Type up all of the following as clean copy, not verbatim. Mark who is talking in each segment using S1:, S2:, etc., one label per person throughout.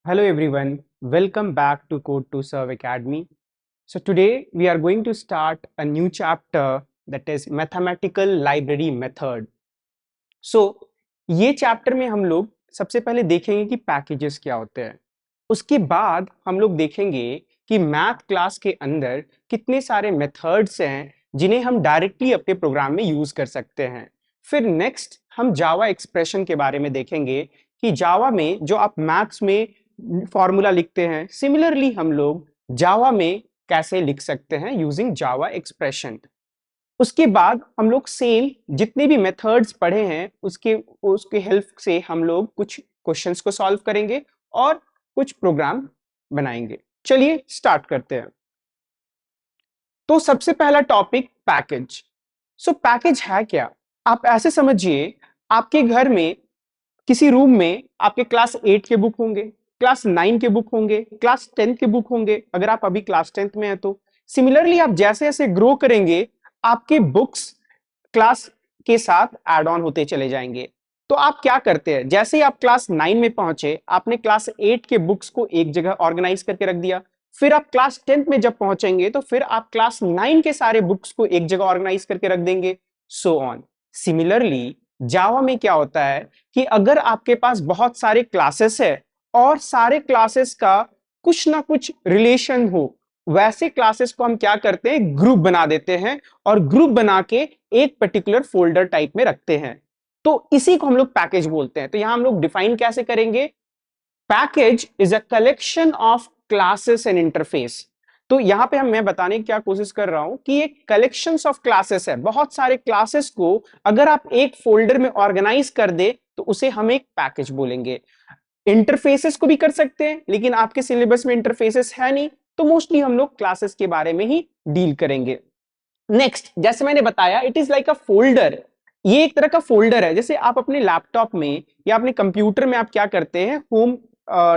S1: Hello everyone, welcome back to Code to Serve Academy. So today we are going to start a new chapter that is Mathematical Library Method. So ये chapter में हम लोग सबसे पहले देखेंगे कि packages क्या होते हैं। उसके बाद हम लोग देखेंगे कि मैथ क्लास के अंदर कितने सारे मेथड्स हैं जिन्हें हम डायरेक्टली अपने प्रोग्राम में यूज कर सकते हैं। फिर नेक्स्ट हम जावा एक्सप्रेशन के बारे में देखेंगे कि जावा में जो आप मैथ्स में फॉर्मूला लिखते हैं, सिमिलरली हम लोग जावा में कैसे लिख सकते हैं यूजिंग जावा एक्सप्रेशन। उसके बाद हम लोग सेम जितने भी मेथड्स पढ़े हैं उसके उसके हेल्प से हम लोग कुछ क्वेश्चंस को सॉल्व करेंगे और कुछ प्रोग्राम बनाएंगे। चलिए स्टार्ट करते हैं। तो सबसे पहला टॉपिक पैकेज। सो पैकेज है क्या? आप ऐसे समझिए, आपके घर में किसी रूम में आपके क्लास 8 के बुक होंगे, क्लास 9 के बुक होंगे, क्लास 10 के बुक होंगे अगर आप अभी क्लास 10th में हैं तो। सिमिलरली आप जैसे जैसे ग्रो करेंगे आपके बुक्स क्लास के साथ ऐड ऑन होते चले जाएंगे। तो आप क्या करते हैं, जैसे ही आप क्लास 9 में पहुंचे आपने क्लास 8 के बुक्स को एक जगह ऑर्गेनाइज करके रख दिया। फिर आप क्लास 10th में जब पहुंचेंगे तो फिर आप क्लास 9 के सारे बुक्स को एक जगह ऑर्गेनाइज करके रख देंगे, सो ऑन। सिमिलरली जावा में क्या होता है कि अगर आपके पास बहुत सारे क्लासेस है और सारे क्लासेस का कुछ ना कुछ रिलेशन हो, वैसे क्लासेस को हम क्या करते हैं, ग्रुप बना देते हैं और ग्रुप बना के एक पर्टिकुलर फोल्डर टाइप में रखते हैं। तो इसी को हम लोग पैकेज बोलते हैं। तो यहां हम लोग डिफाइन कैसे करेंगे? Package is a collection of classes and interface. तो यहां पे मैं बताने की क्या कोशिश कर रहा हूं कि एक कलेक्शंस ऑफ क्लासेस है, बहुत सारे क्लासेस को अगर आप एक फोल्डर में ऑर्गेनाइज कर दे तो उसे हम एक पैकेज बोलेंगे। इंटरफेसेस को भी कर सकते हैं, लेकिन आपके सिलेबस में इंटरफेसेस है नहीं, तो मोस्टली हम लोग क्लासेस के बारे में ही डील करेंगे। नेक्स्ट, जैसे मैंने बताया, it is like a folder. ये एक तरह का फोल्डर है। जैसे आप अपने लैपटॉप में या अपने कंप्यूटर में आप क्या करते हैं, होम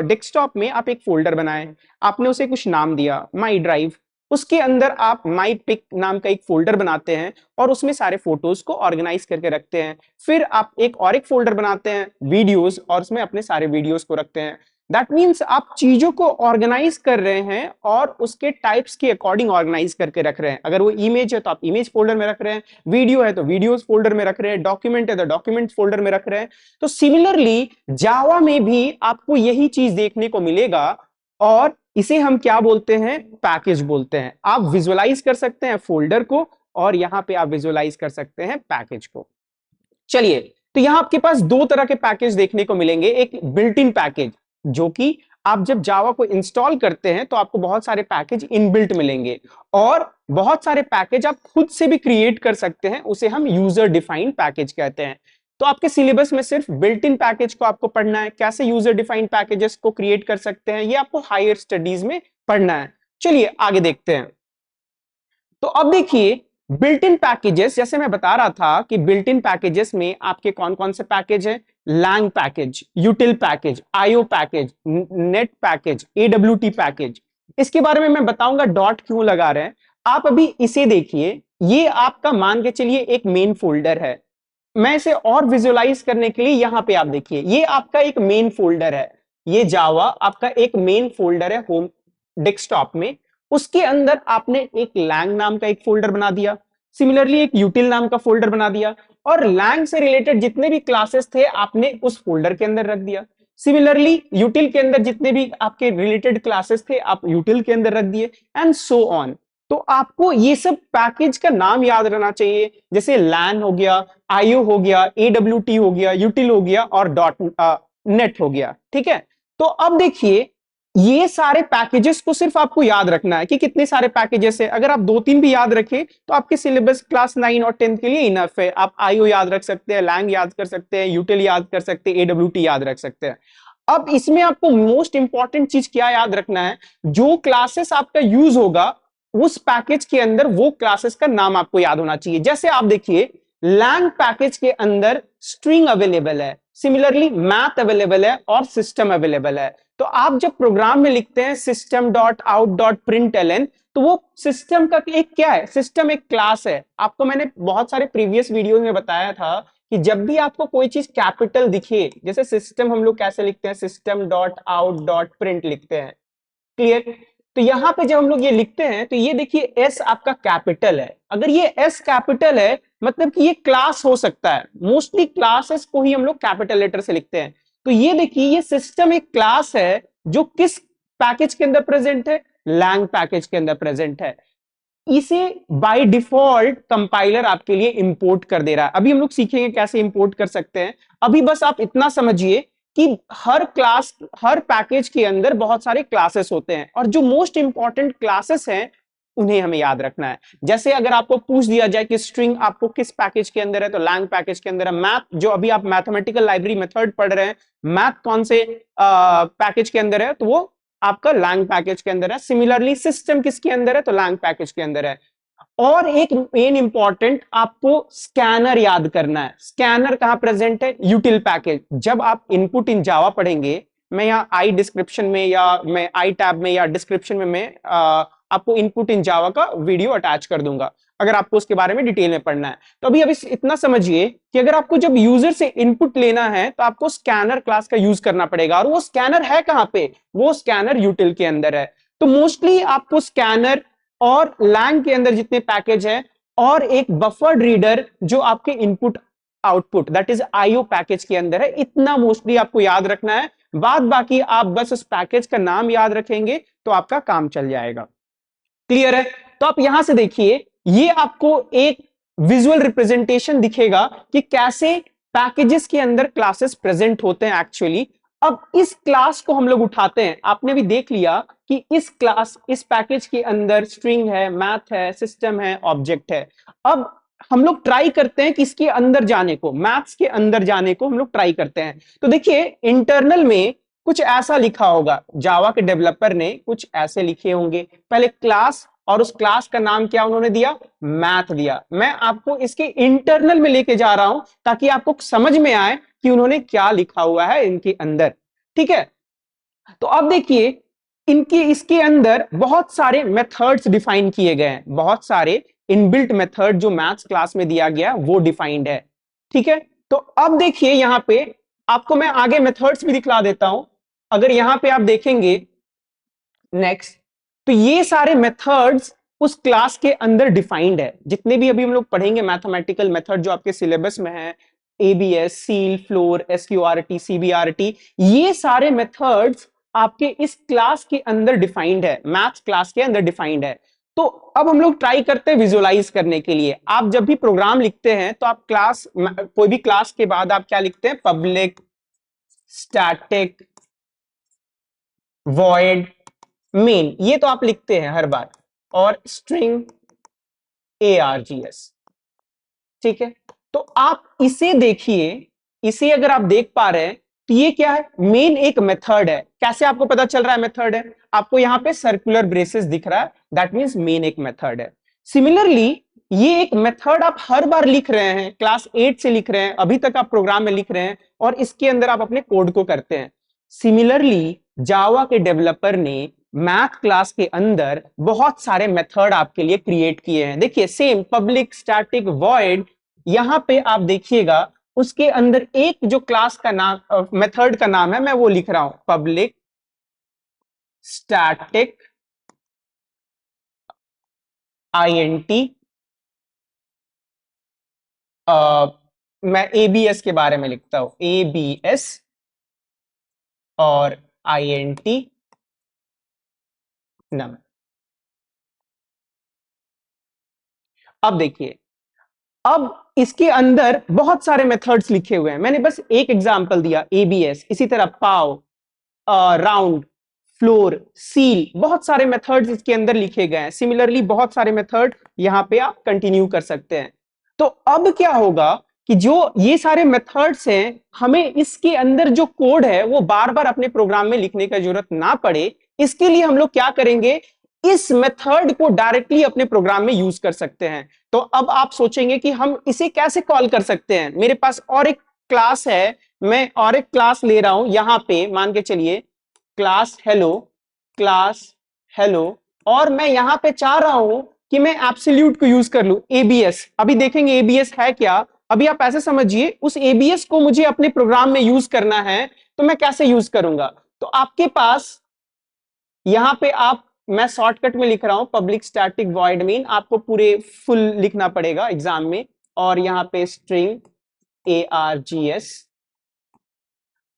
S1: डेस्कटॉप में आप एक फोल्डर बनाए, आपने उसे कुछ नाम दिया माई ड्राइव, उसके अंदर आप माई पिक नाम का एक फोल्डर बनाते हैं और उसमें सारे फोटोज को ऑर्गेनाइज करके रखते हैं। फिर आप एक फोल्डर बनाते हैं वीडियोस और उसमें अपने सारे वीडियोस को रखते हैं। दैट मीन्स आप चीजों को ऑर्गेनाइज कर रहे हैं और उसके टाइप्स के अकॉर्डिंग ऑर्गेनाइज करके रख रहे हैं। अगर वो इमेज है तो आप इमेज फोल्डर में रख रहे हैं, वीडियो है तो वीडियोस फोल्डर में रख रहे हैं, डॉक्यूमेंट है तो डॉक्यूमेंट फोल्डर में रख रहे हैं। तो सिमिलरली जावा में भी आपको यही चीज देखने को मिलेगा और इसे हम क्या बोलते हैं, पैकेज बोलते हैं। आप विजुअलाइज कर सकते हैं फोल्डर को और यहां पे आप विजुअलाइज कर सकते हैं पैकेज को। चलिए, तो यहां आपके पास दो तरह के पैकेज देखने को मिलेंगे। एक बिल्ट इन पैकेज, जो कि आप जब जावा को इंस्टॉल करते हैं तो आपको बहुत सारे पैकेज इनबिल्ट मिलेंगे, और बहुत सारे पैकेज आप खुद से भी क्रिएट कर सकते हैं, उसे हम यूजर डिफाइंड पैकेज कहते हैं। तो आपके सिलेबस में सिर्फ बिल्ट इन पैकेज को आपको पढ़ना है, कैसे यूजर डिफाइंड पैकेजेस को क्रिएट कर सकते हैं ये आपको हायर स्टडीज में पढ़ना है। चलिए आगे देखते हैं। तो अब देखिए, बिल्ट इन पैकेजेस, जैसे मैं बता रहा था कि बिल्ट इन पैकेजेस में आपके कौन कौन से पैकेज हैं, lang package, util package, IO package, net package, AWT package. इसके बारे में मैं बताऊंगा डॉट क्यों लगा रहे हैं। आप अभी इसे देखिए, ये आपका मान के चलिए एक मेन फोल्डर है। मैं इसे और विजुअलाइज करने के लिए यहां पे आप देखिए, ये आपका एक मेन फोल्डर है। ये जावा आपका एक मेन फोल्डर है होम डेस्कटॉप में। उसके अंदर आपने एक लैंग नाम का एक फोल्डर बना दिया, सिमिलरली एक यूटिल नाम का फोल्डर बना दिया, और लैंग से रिलेटेड जितने भी क्लासेस थे आपने उस फोल्डर के अंदर रख दिया। सिमिलरली यूटिल के अंदर जितने भी आपके रिलेटेड क्लासेस थे आप यूटिल के अंदर रख दिए, एंड सो ऑन। तो आपको ये सब पैकेज का नाम याद रहना चाहिए, जैसे लैन हो गया, आईओ हो गया, एडब्ल्यूटी हो गया, यूटिल हो गया और डॉट नेट हो गया। ठीक है, तो अब देखिए, ये सारे पैकेजेस को सिर्फ आपको याद रखना है कि कितने सारे पैकेजेस है। अगर आप दो तीन भी याद रखें तो आपके सिलेबस क्लास 9 और 10 के लिए इनफ है। आप आईओ याद रख सकते हैं, लैंग याद कर सकते हैं, यूटिल याद कर सकते हैं, एडब्ल्यूटी याद रख सकते हैं। अब इसमें आपको मोस्ट इंपॉर्टेंट चीज क्या याद रखना है, जो क्लासेस आपका यूज होगा उस पैकेज के अंदर वो क्लासेस का नाम आपको याद होना चाहिए। जैसे आप देखिए, लैंग पैकेज के अंदर स्ट्रिंग अवेलेबल है, सिमिलरली मैथ अवेलेबल है और सिस्टम अवेलेबल है। तो आप जब प्रोग्राम में लिखते हैं system dot out dot print L, तो वो सिस्टम का एक क्या है, सिस्टम एक क्लास है। आपको मैंने बहुत सारे प्रीवियस वीडियोस में बताया था कि जब भी आपको कोई चीज कैपिटल दिखे, जैसे सिस्टम हम लोग कैसे लिखते हैं, system dot out dot print लिखते हैं, क्लियर। तो यहां पे जब हम लोग ये लिखते हैं तो ये देखिए एस आपका कैपिटल है। अगर ये एस कैपिटल है मतलब कि ये क्लास हो सकता है, मोस्टली क्लासेस को ही हम लोग कैपिटल लेटर से लिखते हैं। तो ये देखिए ये सिस्टम एक क्लास है जो किस पैकेज के अंदर प्रेजेंट है, लैंग पैकेज के अंदर प्रेजेंट है। इसे बाय डिफॉल्ट कंपाइलर आपके लिए इंपोर्ट कर दे रहा है। अभी हम लोग सीखेंगे कैसे इंपोर्ट कर सकते हैं। अभी बस आप इतना समझिए कि हर क्लास, हर पैकेज के अंदर बहुत सारे क्लासेस होते हैं और जो मोस्ट इंपॉर्टेंट क्लासेस हैं उन्हें हमें याद रखना है। जैसे अगर आपको पूछ दिया जाए कि स्ट्रिंग आपको किस पैकेज के अंदर है, तो लैंग पैकेज के अंदर है। मैथ, जो अभी आप मैथमेटिकल लाइब्रेरी मेथड पढ़ रहे हैं, मैथ कौन से पैकेज के अंदर है, तो वो आपका लैंग पैकेज के अंदर है। सिमिलरली सिस्टम किसके अंदर है, तो लैंग पैकेज के अंदर है। और एक मेन इंपॉर्टेंट आपको स्कैनर याद करना है। स्कैनर कहां प्रेजेंट है, यूटिल पैकेज। जब आप इनपुट इन जावा पढ़ेंगे, मैं यहाँ आई डिस्क्रिप्शन में या मैं आई टैब में या डिस्क्रिप्शन में मैं आपको इनपुट इन जावा का वीडियो अटैच कर दूंगा अगर आपको उसके बारे में डिटेल में पढ़ना है। तो अभी इतना समझिए कि अगर आपको जब यूजर से इनपुट लेना है तो आपको स्कैनर क्लास का यूज करना पड़ेगा। और वो स्कैनर है कहां पे, वो स्कैनर यूटिल के अंदर है। तो मोस्टली आपको स्कैनर और लैंग के अंदर जितने पैकेज है और एक बफर्ड रीडर जो आपके input output that is IO package के अंदर है, इतना मोस्टली आपको याद रखना है। बाद बाकी आप बस उस पैकेज का नाम याद रखेंगे तो आपका काम चल जाएगा। क्लियर है। तो आप यहां से देखिए ये आपको एक विजुअल रिप्रेजेंटेशन दिखेगा कि कैसे पैकेजेस के अंदर क्लासेस प्रेजेंट होते हैं एक्चुअली। अब इस क्लास को हम लोग उठाते हैं। आपने भी देख लिया कि इस क्लास, इस पैकेज के अंदर स्ट्रिंग है, मैथ है, सिस्टम है, ऑब्जेक्ट है। अब हम लोग ट्राई करते हैं कि इसके अंदर जाने को, मैथ्स के अंदर जाने को हम लोग ट्राई करते हैं। तो देखिए इंटरनल में कुछ ऐसा लिखा होगा, जावा के डेवलपर ने कुछ ऐसे लिखे होंगे। पहले क्लास, और उस क्लास का नाम क्या उन्होंने दिया, मैथ दिया। मैं आपको इसके इंटरनल में लेके जा रहा हूं ताकि आपको समझ में आए कि उन्होंने क्या लिखा हुआ है इनके अंदर। ठीक है। तो अब देखिए इनके इसके अंदर बहुत सारे मेथड्स डिफाइन किए गए हैं, बहुत सारे इनबिल्ट मेथड जो मैथ्स क्लास में दिया गया वो डिफाइंड है। ठीक है। तो अब देखिए यहां पे आपको मैं आगे मेथड्स भी दिखला देता हूं। अगर यहां पे आप देखेंगे नेक्स्ट, तो ये सारे मेथड्स उस क्लास के अंदर डिफाइंड है। जितने भी अभी हम लोग पढ़ेंगे मैथमेटिकल मेथड जो आपके सिलेबस में है, ABS, seal, floor, SQRT, CBRT, ये सारे मेथड्स आपके इस क्लास के अंदर डिफाइंड है, मैथ्स क्लास के अंदर डिफाइंड है। तो अब हम लोग ट्राई करते हैं विजुअलाइज करने के लिए। आप जब भी प्रोग्राम लिखते हैं तो आप क्लास, कोई भी क्लास के बाद आप क्या लिखते हैं, पब्लिक स्टैटिक वॉइड मेन, ये तो आप लिखते हैं हर बार, और स्ट्रिंग args। ठीक है। तो आप इसे देखिए, इसे अगर आप देख पा रहे हैं तो ये क्या है, मेन एक मेथड है। कैसे आपको पता चल रहा है मेथड है, आपको यहां पे सर्कुलर ब्रेसेस दिख रहा है, दैट मींस मेन एक मेथड है। सिमिलरली ये एक मेथड आप हर बार लिख रहे हैं, क्लास 8 से लिख रहे हैं, अभी तक आप प्रोग्राम में लिख रहे हैं और इसके अंदर आप अपने कोड को करते हैं। सिमिलरली जावा के डेवलपर ने मैथ क्लास के अंदर बहुत सारे मेथड आपके लिए क्रिएट किए हैं। देखिए सेम पब्लिक स्टैटिक वॉइड, यहां पे आप देखिएगा उसके अंदर एक जो क्लास का नाम, मेथड का नाम है, मैं वो लिख रहा हूं, पब्लिक स्टैटिक आईएनटी। मैं एबीएस के बारे में लिखता हूं, एबीएस और आईएनटी नम। अब देखिए, अब इसके अंदर बहुत सारे मेथड्स लिखे हुए हैं, मैंने बस एक एग्जांपल दिया एबीएस। इसी तरह पाव, राउंड, फ्लोर, सील, बहुत सारे मेथड्स इसके अंदर लिखे गए हैं। सिमिलरली बहुत सारे मेथड यहां पे आप कंटिन्यू कर सकते हैं। तो अब क्या होगा कि जो ये सारे मेथड्स हैं, हमें इसके अंदर जो कोड है वो बार बार अपने प्रोग्राम में लिखने का जरूरत ना पड़े, इसके लिए हम लोग क्या करेंगे, इस मेथड को डायरेक्टली अपने प्रोग्राम में यूज कर सकते हैं। तो अब आप सोचेंगे कि हम इसे कैसे कॉल कर सकते हैं। मेरे पास और एक क्लास है, मैं और एक क्लास ले रहा हूं, यहां पे मान के चलिए क्लास हेलो, क्लास हेलो, और मैं यहां पे चाह रहा हूं कि मैं एब्सोल्यूट को यूज कर लूं, एबीएस। अभी देखेंगे एबीएस है क्या, अभी आप ऐसे समझिए, उस एबीएस को मुझे अपने प्रोग्राम में यूज करना है, तो मैं कैसे यूज करूंगा? तो आपके पास यहां पे मैं शॉर्टकट में लिख रहा हूं, पब्लिक स्टैटिक वॉइड मेन, आपको पूरे फुल लिखना पड़ेगा एग्जाम में, और यहां पे स्ट्रिंग args।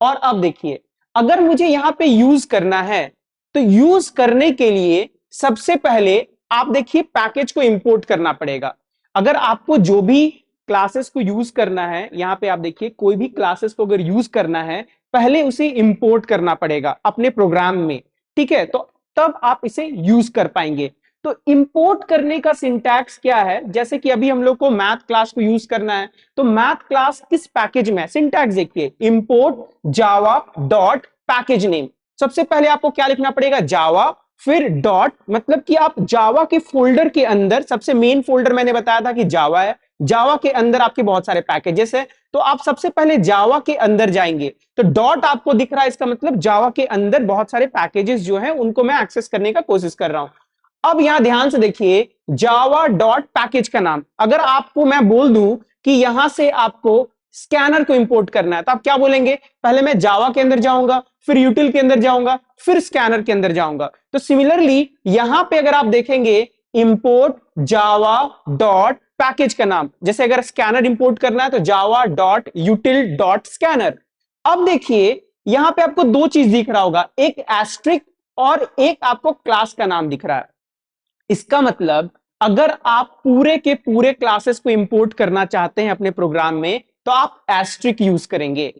S1: और अब देखिए, अगर मुझे यहां पे यूज करना है, तो यूज करने के लिए सबसे पहले आप देखिए पैकेज को इंपोर्ट करना पड़ेगा। अगर आपको जो भी क्लासेस को यूज करना है, यहां पे आप देखिए कोई भी क्लासेस को अगर यूज करना है, पहले उसे इंपोर्ट करना पड़ेगा अपने प्रोग्राम में, ठीक है? तो तब आप इसे यूज कर पाएंगे। तो इंपोर्ट करने का सिंटैक्स क्या है? जैसे कि अभी हम लोग को मैथ क्लास को यूज करना है, तो मैथ क्लास किस पैकेज में है? सिंटैक्स देखिए, import Java dot package name. सबसे पहले आपको क्या लिखना पड़ेगा? जावा, फिर डॉट, मतलब कि आप जावा के फोल्डर के अंदर, सबसे मेन फोल्डर मैंने बताया था कि जावा है, जावा के अंदर आपके बहुत सारे पैकेजेस है, तो आप सबसे पहले जावा के अंदर जाएंगे। तो डॉट आपको दिख रहा है, इसका मतलब जावा के अंदर बहुत सारे पैकेजेस जो हैं उनको मैं एक्सेस करने का कोशिश कर रहा हूं। अब यहां ध्यान से देखिए, जावा डॉट पैकेज का नाम, अगर आपको मैं बोल दूं कि यहां से आपको स्कैनर को इंपोर्ट करना है, तो आप क्या बोलेंगे? पहले मैं जावा के अंदर जाऊंगा, फिर यूटिल के अंदर जाऊंगा, फिर स्कैनर के अंदर जाऊंगा। तो सिमिलरली यहां पे अगर आप देखेंगे, इंपोर्ट जावा डॉट पैकेज का नाम, जैसे अगर स्कैनर इंपोर्ट करना है तो जावा डॉट यूटिल डॉट स्कैनर। अब देखिए यहां पे आपको दो चीज दिख रहा होगा, एक एस्ट्रिक और एक आपको क्लास का नाम दिख रहा है। इसका मतलब अगर आप पूरे के पूरे क्लासेस को इंपोर्ट करना चाहते हैं अपने प्रोग्राम में, तो आप एस्ट्रिक यूज करेंगे,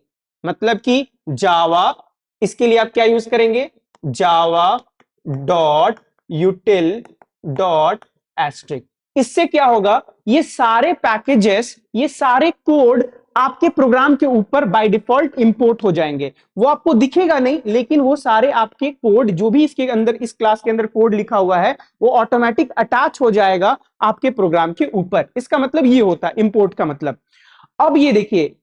S1: मतलब कि जावा, इसके लिए आप क्या यूज करेंगे? Java dot util dot asterisk. इससे क्या होगा? ये सारे पैकेजेस, ये सारे कोड आपके प्रोग्राम के ऊपर बाय डिफॉल्ट इंपोर्ट हो जाएंगे। वो आपको दिखेगा नहीं, लेकिन वो सारे आपके कोड जो भी इसके अंदर, इस क्लास के अंदर कोड लिखा हुआ है, वो ऑटोमेटिक अटैच हो जाएगा आपके प्रोग्राम के ऊपर। इसका मतलब ये होता है इंपोर्ट का मतलब। अब ये देखिए,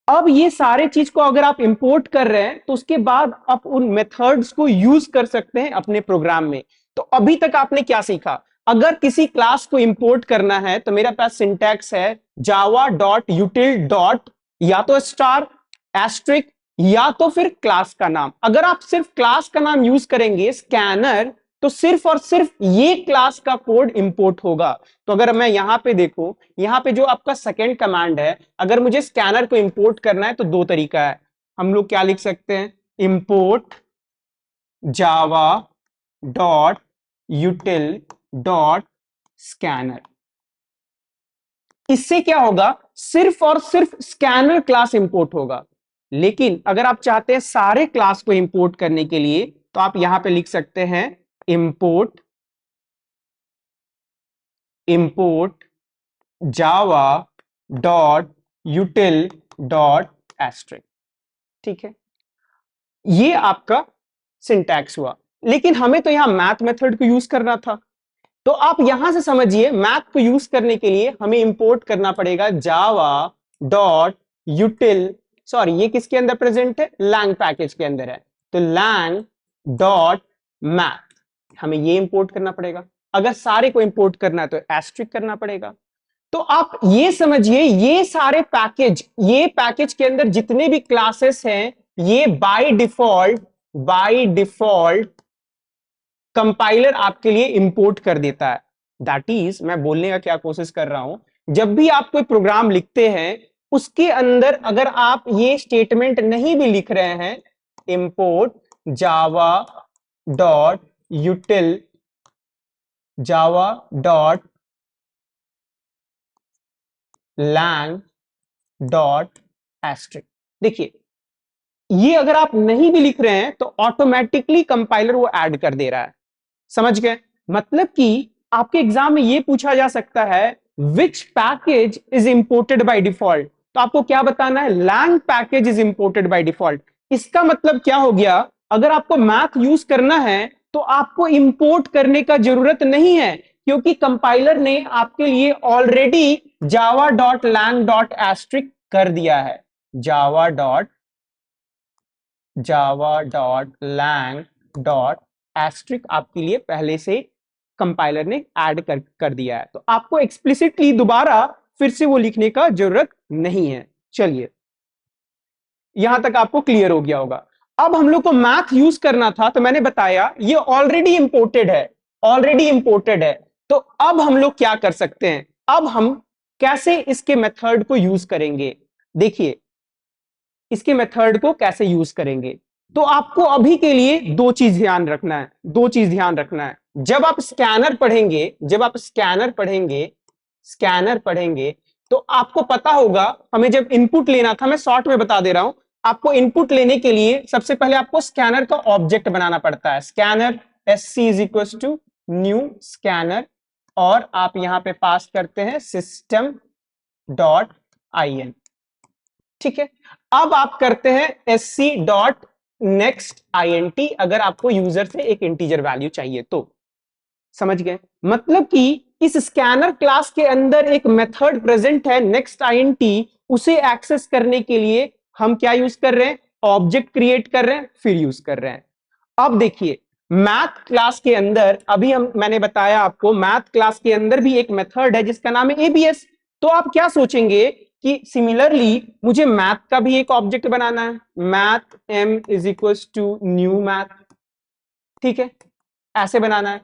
S1: अब ये सारे चीज को अगर आप इंपोर्ट कर रहे हैं, तो उसके बाद आप उन मेथड्स को यूज कर सकते हैं अपने प्रोग्राम में। तो अभी तक आपने क्या सीखा? अगर किसी क्लास को इंपोर्ट करना है, तो मेरे पास सिंटैक्स है जावा डॉट यूटिल डॉट, या तो स्टार, एस्ट्रिक, या तो फिर क्लास का नाम। अगर आप सिर्फ क्लास का नाम यूज करेंगे स्कैनर, तो सिर्फ और सिर्फ ये क्लास का कोड इंपोर्ट होगा। तो अगर मैं यहां पे देखूं, यहां पे जो आपका सेकेंड कमांड है, अगर मुझे स्कैनर को इंपोर्ट करना है, तो दो तरीका है। हम लोग क्या लिख सकते हैं? Import Java dot util dot scanner. इससे क्या होगा? सिर्फ और सिर्फ स्कैनर क्लास इंपोर्ट होगा। लेकिन अगर आप चाहते हैं सारे क्लास को इंपोर्ट करने के लिए, तो आप यहां पे लिख सकते हैं import Java dot util dot asterisk. ठीक है, ये आपका सिंटैक्स हुआ। लेकिन हमें तो यहां मैथ मेथड को यूज करना था, तो आप यहां से समझिए, मैथ को यूज करने के लिए हमें इंपोर्ट करना पड़ेगा जावा डॉट यूटिल, सॉरी ये किसके अंदर प्रेजेंट है? लैंग पैकेज के अंदर है, तो लैंग डॉट मैथ, हमें ये इंपोर्ट करना पड़ेगा। अगर सारे को इंपोर्ट करना है तो एस्ट्रिक करना पड़ेगा। तो आप ये समझिए, ये सारे पैकेज, ये पैकेज के अंदर जितने भी क्लासेस हैं, ये बाय डिफॉल्ट कंपाइलर आपके लिए इंपोर्ट कर देता है। दैट इज, मैं बोलने का क्या कोशिश कर रहा हूं, जब भी आप कोई प्रोग्राम लिखते हैं, उसके अंदर अगर आप ये स्टेटमेंट नहीं भी लिख रहे हैं, import Java dot util Java dot lang dot asterisk, देखिए ये अगर आप नहीं भी लिख रहे हैं, तो ऑटोमेटिकली कंपाइलर वो ऐड कर दे रहा है। समझ गए? मतलब कि आपके एग्जाम में ये पूछा जा सकता है, which package is imported by default, तो आपको क्या बताना है? Lang package is imported by default. इसका मतलब क्या हो गया? अगर आपको मैथ यूज करना है, तो आपको इंपोर्ट करने का जरूरत नहीं है, क्योंकि कंपाइलर ने आपके लिए already Java dot lang dot asterisk कर दिया है। Java dot lang dot asterisk आपके लिए पहले से कंपाइलर ने ऐड कर दिया है। तो आपको एक्सप्लिसिटली दोबारा फिर से वो लिखने का जरूरत नहीं है। चलिए, यहां तक आपको क्लियर हो गया होगा। अब हम लोग को मैथ यूज करना था, तो मैंने बताया ये ऑलरेडी इंपोर्टेड है, ऑलरेडी इंपोर्टेड है। तो अब हम लोग क्या कर सकते हैं, अब हम कैसे इसके मेथड को यूज करेंगे। देखिए, इसके मेथड को कैसे यूज करेंगे, तो आपको अभी के लिए दो चीज ध्यान रखना है, दो चीज ध्यान रखना है। जब आप स्कैनर पढ़ेंगे, जब आप स्कैनर पढ़ेंगे, स्कैनर पढ़ेंगे, तो आपको पता होगा हमें जब इनपुट लेना था, मैं शॉर्ट में बता दे रहा हूं, आपको इनपुट लेने के लिए सबसे पहले आपको स्कैनर का ऑब्जेक्ट बनाना पड़ता है। Scanner SC is equal to new scanner, और आप यहां पे पास करते हैं system डॉट in। ठीक है, अब आप करते हैं SC डॉट नेक्स्ट INT, अगर आपको यूजर से एक इंटीजर वैल्यू चाहिए तो। समझ गए, मतलब कि इस स्कैनर क्लास के अंदर एक मेथड प्रेजेंट है नेक्स्ट INT, उसे एक्सेस करने के लिए हम क्या यूज कर रहे हैं, ऑब्जेक्ट क्रिएट कर रहे हैं, फिर यूज कर रहे हैं। अब देखिए, मैथ क्लास के अंदर अभी मैंने बताया आपको, मैथ क्लास के अंदर भी एक मेथड है जिसका नाम है ABS। तो आप क्या सोचेंगे कि सिमिलरली मुझे मैथ का भी एक ऑब्जेक्ट बनाना है, math M is equal to new math. ठीक है, ऐसे बनाना है।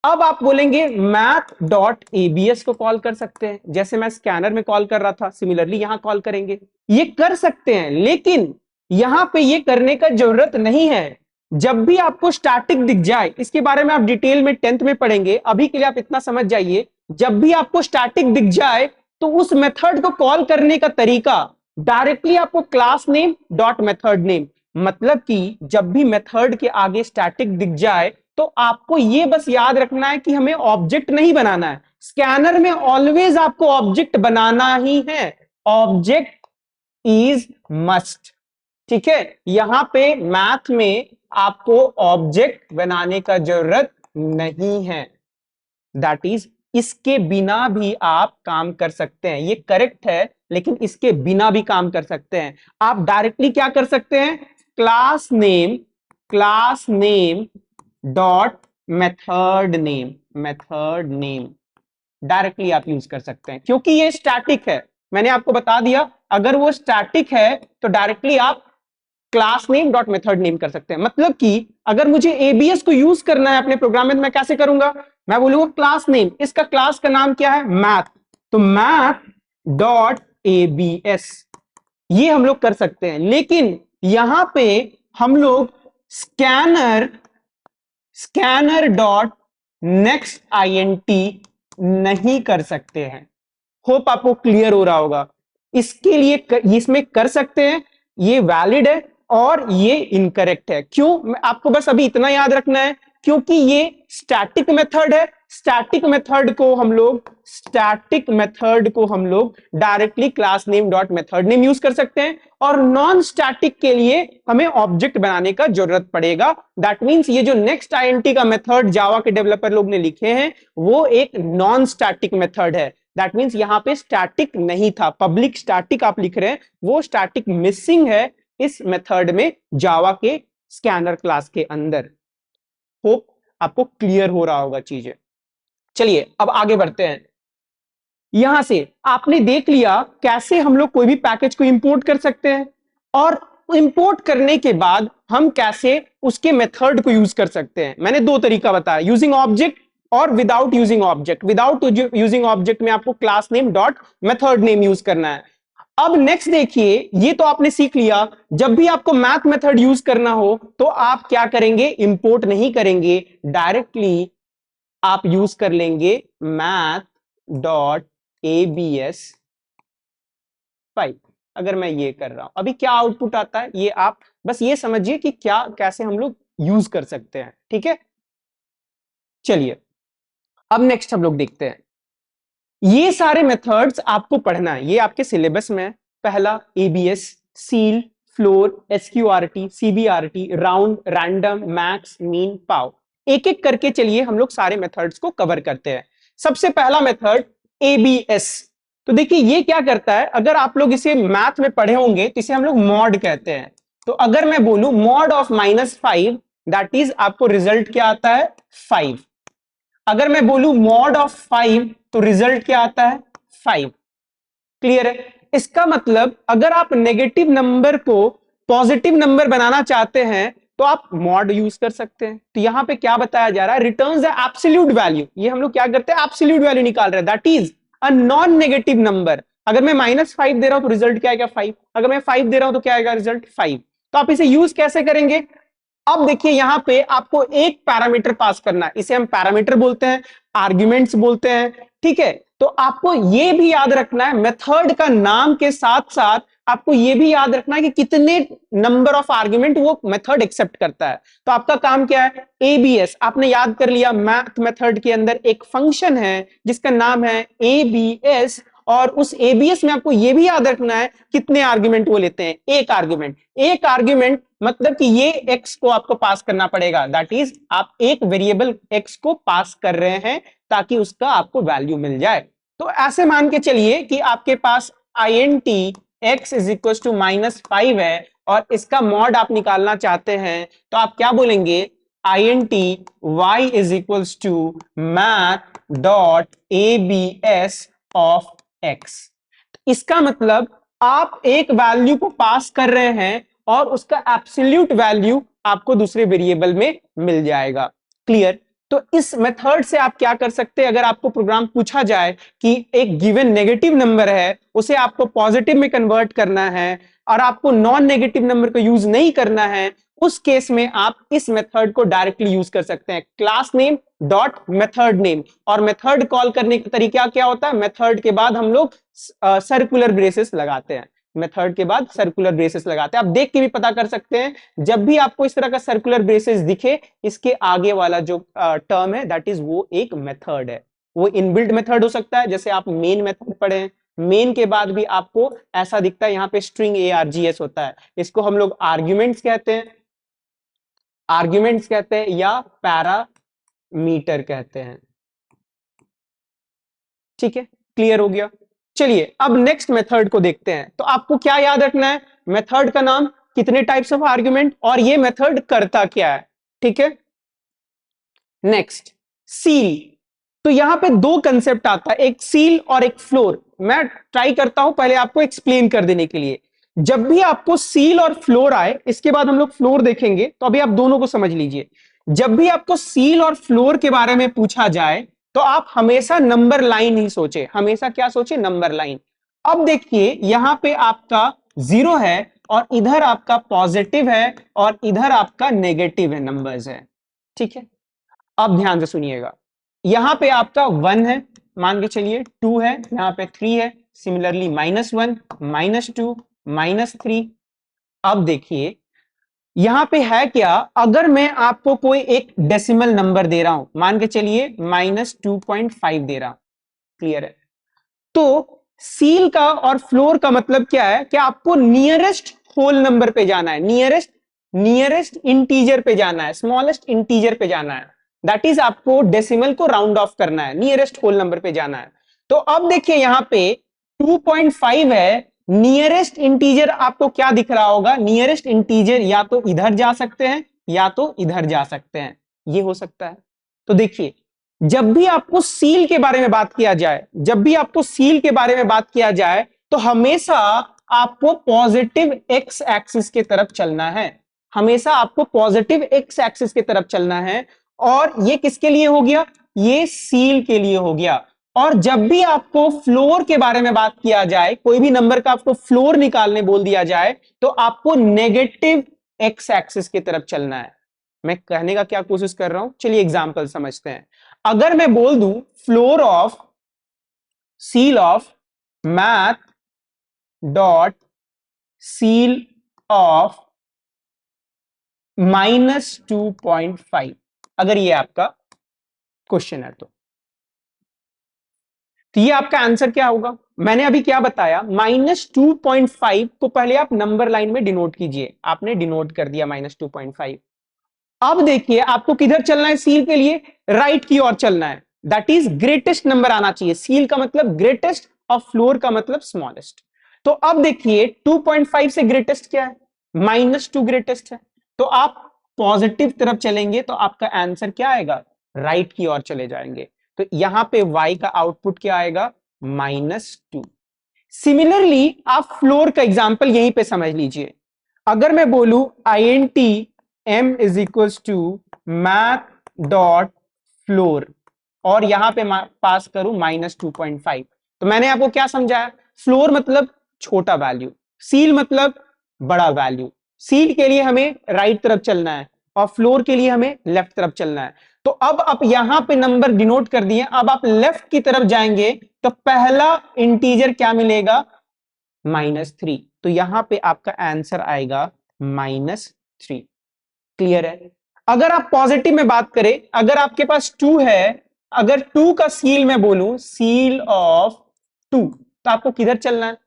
S1: अब आप बोलेंगे मैथ डॉट एबीएस को कॉल कर सकते हैं, जैसे मैं स्कैनर में कॉल कर रहा था, सिमिलरली यहां कॉल करेंगे। ये कर सकते हैं, लेकिन यहां पे ये करने का जरूरत नहीं है। जब भी आपको स्टैटिक दिख जाए, इसके बारे में आप डिटेल में 10th में पढ़ेंगे, अभी के लिए आप इतना समझ जाइए, जब भी आपको स्टैटिक दिख जाए तो उस मेथड को कॉल करने का तरीका डायरेक्टली आपको class name dot method name, मतलब कि जब भी मेथड के आगे स्टैटिक दिख जाए तो आपको ये बस याद रखना है कि हमें ऑब्जेक्ट नहीं बनाना है। स्कैनर में ऑलवेज आपको ऑब्जेक्ट बनाना ही है, ऑब्जेक्ट इज मस्ट। ठीक है, यहां पे मैथ में आपको ऑब्जेक्ट बनाने का जरूरत नहीं है, दैट इज इसके बिना भी आप काम कर सकते हैं। ये करेक्ट है, लेकिन इसके बिना भी काम कर सकते हैं। आप डायरेक्टली क्या कर सकते हैं, class name dot method name directly आप यूज कर सकते हैं, क्योंकि ये स्टैटिक है। मैंने आपको बता दिया, अगर वो स्टैटिक है तो डायरेक्टली आप class name dot method name कर सकते हैं। मतलब कि अगर मुझे एबीएस को यूज करना है अपने प्रोग्राम में, मैं कैसे करूंगा, मैं बोलूंगा क्लास नेम, इसका क्लास का नाम क्या है, मैथ, तो मैथ डॉट एबीएस, ये हम लोग कर सकते हैं। लेकिन यहां पे हम लोग स्कैनर डॉट नेक्स्ट INT नहीं कर सकते हैं। होप आपको क्लियर हो रहा होगा। इसके लिए इसमें कर सकते हैं, ये वैलिड है और ये इनकरेक्ट है। क्यों, आपको बस अभी इतना याद रखना है, क्योंकि ये स्टैटिक मेथड है। स्टैटिक मेथड को हम लोग directly class name dot method name use कर सकते हैं, और नॉन स्टैटिक के लिए हमें ऑब्जेक्ट बनाने का जरूरत पड़ेगा। दैट मींस ये जो नेक्स्ट INT का मेथड जावा के डेवलपर लोग ने लिखे हैं, वो एक नॉन स्टैटिक मेथड है। दैट मींस यहां पे स्टैटिक नहीं था, पब्लिक स्टैटिक आप लिख रहे हैं, वो स्टैटिक मिसिंग है इस मेथड में, जावा के स्कैनर क्लास के अंदर। होप आपको क्लियर हो रहा होगा चीजें। चलिए अब आगे बढ़ते हैं। यहां से आपने देख लिया कैसे हम लोग कोई भी पैकेज को इंपोर्ट कर सकते हैं, और इंपोर्ट करने के बाद हम कैसे उसके मेथड को यूज कर सकते हैं। मैंने दो तरीका बताया, यूजिंग ऑब्जेक्ट और without using object. Without using object में आपको class name dot method name use करना है। अब नेक्स्ट देखिए, ये तो आपने सीख लिया, जब भी आपको मैथ मेथड यूज करना हो तो आप क्या करेंगे, इंपोर्ट नहीं करेंगे, डायरेक्टली आप यूज कर लेंगे मैथ डॉट ABS फाइल। अगर मैं ये कर रहा हूं, अभी क्या आउटपुट आता है, ये आप बस ये समझिए कि क्या कैसे हम लोग यूज कर सकते हैं। ठीक है, चलिए अब नेक्स्ट हम लोग देखते हैं। ये सारे मेथड्स आपको पढ़ना है, ये आपके सिलेबस में है। पहला ABS, ceil, floor, SQRT, CBRT, round, random, max, min, pow, एक एक करके चलिए हम लोग सारे मेथड्स को कवर करते हैं। सबसे पहला मेथड ABS। तो देखिए ये क्या करता है, अगर आप लोग इसे मैथ में पढ़े होंगे तो इसे हम लोग मॉड कहते हैं। तो अगर मैं बोलूं मॉड ऑफ -5, दैट इज आपको रिजल्ट क्या आता है, 5। अगर मैं बोलूं मॉड ऑफ 5 तो रिजल्ट क्या आता है, 5। क्लियर है? इसका मतलब अगर आप नेगेटिव नंबर को पॉजिटिव नंबर बनाना चाहते हैं तो आप मॉड यूज कर सकते हैं। तो यहां पे क्या बताया जा रहा है, रिटर्न्स द एब्सोल्यूट वैल्यू। ये हम लोग क्या करते हैं, एब्सोल्यूट वैल्यू निकाल रहे हैं, that is a non negative number. अगर मैं -5 दे रहा हूं तो रिजल्ट क्या आएगा 5, अगर मैं 5 दे रहा हूं तो क्या आएगा रिजल्ट 5। तो आप इसे यूज कैसे करेंगे, अब देखिए यहां पे आपको एक पैरामीटर पास करना है, इसे हम पैरामीटर बोलते हैं, आर्ग्यूमेंट्स बोलते हैं, ठीक है। तो आपको यह भी याद रखना है, मेथड का नाम के साथ साथ आपको यह भी याद रखना है कि कितने नंबर ऑफ आर्ग्यूमेंट वो मेथड एक्सेप्ट करता है। तो आपका काम क्या है, एबीएस आपने याद कर लिया, मैथ मेथड के अंदर एक फंक्शन है जिसका नाम है एबीएस, और उस एबीएस में आपको यह भी याद रखना है कितने आर्ग्यूमेंट वो लेते हैं, एक आर्ग्यूमेंट। एक आर्ग्यूमेंट मतलब कि ये x को आपको पास करना पड़ेगा, दैट इज आप एक वेरिएबल x को पास कर रहे हैं ताकि उसका आपको वैल्यू मिल जाए। तो ऐसे मान के चलिए कि आपके पास int x is equal to -5 है और इसका मॉड आप निकालना चाहते हैं, तो आप क्या बोलेंगे, int y is equal to math dot abs of x। इसका मतलब आप एक वैल्यू को पास कर रहे हैं और उसका एब्सोल्यूट वैल्यू आपको दूसरे वेरिएबल में मिल जाएगा। क्लियर? तो इस मेथड से आप क्या कर सकते हैं, अगर आपको प्रोग्राम पूछा जाए कि एक गिवन नेगेटिव नंबर है उसे आपको पॉजिटिव में कन्वर्ट करना है और आपको नॉन नेगेटिव नंबर को यूज नहीं करना है, उस केस में आप इस मेथड को डायरेक्टली यूज कर सकते हैं, class name dot method name. और मेथड कॉल करने का तरीका क्या होता है, मेथड के बाद हम लोग सर्कुलर ब्रेसेस लगाते हैं, मेथड के बाद सर्कुलर ब्रेसेस लगाते हैं। आप देख के भी पता कर सकते हैं, जब भी आपको इस तरह का सर्कुलर ब्रेसेस दिखे, इसके आगे वाला जो टर्म है दैट इज वो एक मेथड है। वो इनबिल्ट मेथड हो सकता है, जैसे आप मेन मेथड पढ़े हैं, मेन के बाद भी आपको ऐसा दिखता है, यहां पे स्ट्रिंग args होता है, इसको हम लोग आर्ग्यूमेंट्स कहते हैं, आर्ग्यूमेंट्स कहते हैं या पैरामीटर कहते हैं। ठीक है, क्लियर हो गया? चलिए अब नेक्स्ट मेथड को देखते हैं। तो आपको क्या याद रखना है, मेथड का नाम, कितने टाइप्स ऑफ आर्ग्यूमेंट, और ये मेथड करता क्या है। ठीक है, नेक्स्ट सील। तो यहां पे दो कंसेप्ट आता है, एक सील और एक फ्लोर। मैं ट्राई करता हूं पहले आपको एक्सप्लेन कर देने के लिए। जब भी आपको सील और फ्लोर आए, इसके बाद हम लोग फ्लोर देखेंगे, तो अभी आप दोनों को समझ लीजिए। जब भी आपको सील और फ्लोर के बारे में पूछा जाए तो आप हमेशा नंबर लाइन ही सोचे, हमेशा क्या सोचे, नंबर लाइन। अब देखिए यहां पे आपका 0 है और इधर आपका पॉजिटिव है और इधर आपका नेगेटिव है, नंबर्स है। ठीक है, अब ध्यान से सुनिएगा, यहां पे आपका 1 है, मान के चलिए 2 है, यहां पे 3 है, सिमिलरली -1, -2, -3। अब देखिए यहां पे है क्या, अगर मैं आपको कोई एक डेसिमल नंबर दे रहा हूं, मान के चलिए -2.5 दे रहा हूं, क्लियर है? तो सील का और फ्लोर का मतलब क्या है कि आपको नियरेस्ट होल नंबर पे जाना है, नियरेस्ट इंटीजर पे जाना है, स्मॉलेस्ट इंटीजर पे जाना है, दैट इज आपको डेसिमल को राउंड ऑफ करना है, नियरेस्ट होल नंबर पे जाना है। तो अब देखिए यहां पे 2.5 है, नियरेस्ट इंटीजर आपको क्या दिख रहा होगा, नियरेस्ट इंटीजर या तो इधर जा सकते हैं या तो इधर जा सकते हैं, ये हो सकता है। तो देखिए जब भी आपको सील के बारे में बात किया जाए, जब भी आपको सील के बारे में बात किया जाए, तो हमेशा आपको पॉजिटिव एक्स एक्सिस की तरफ चलना है, हमेशा आपको पॉजिटिव एक्स एक्सिस की तरफ चलना है। और ये किसके लिए हो गया, ये सील के लिए हो गया। और जब भी आपको फ्लोर के बारे में बात किया जाए, कोई भी नंबर का आपको फ्लोर निकालने बोल दिया जाए, तो आपको नेगेटिव एक्स एक्सिस की तरफ चलना है। मैं कहने का क्या कोशिश कर रहा हूं, चलिए एग्जांपल समझते हैं। अगर मैं बोल दूं floor of seal of math dot seal of -2.5, अगर ये आपका क्वेश्चन है तो ये आपका आंसर क्या होगा। मैंने अभी क्या बताया, -2.5 को पहले आप नंबर लाइन में डिनोट कीजिए, आपने डिनोट कर दिया -2.5। अब देखिए आपको किधर चलना है, सील के लिए राइट की ओर चलना है, दैट इज ग्रेटेस्ट नंबर आना चाहिए। सील का मतलब ग्रेटेस्ट और फ्लोर का मतलब स्मॉलेस्ट। तो अब देखिए 2.5 से ग्रेटेस्ट क्या है, -2 ग्रेटेस्ट है, तो आप पॉजिटिव तरफ चलेंगे तो आपका आंसर क्या आएगा, राइट की ओर चले जाएंगे। तो यहां पे y का आउटपुट क्या आएगा, -2। सिमिलरली आप फ्लोर का एग्जांपल यहीं पे समझ लीजिए। अगर मैं बोलूं int m is equals to math dot floor और यहां पे पास करूं -2.5, तो मैंने आपको क्या समझाया? फ्लोर मतलब छोटा वैल्यू, सील मतलब बड़ा वैल्यू। सील के लिए हमें राइट तरफ चलना है और फ्लोर के लिए हमें लेफ्ट तरफ चलना है। तो अब आप यहां पे नंबर डिनोट कर दिए, अब आप लेफ्ट की तरफ जाएंगे तो पहला इंटीजर क्या मिलेगा? -3। तो यहां पे आपका आंसर आएगा -3। क्लियर है? अगर आप पॉजिटिव में बात करें, अगर आपके पास 2 है, अगर 2 का सील मैं बोलूं सील ऑफ 2, तो आपको किधर चलना है?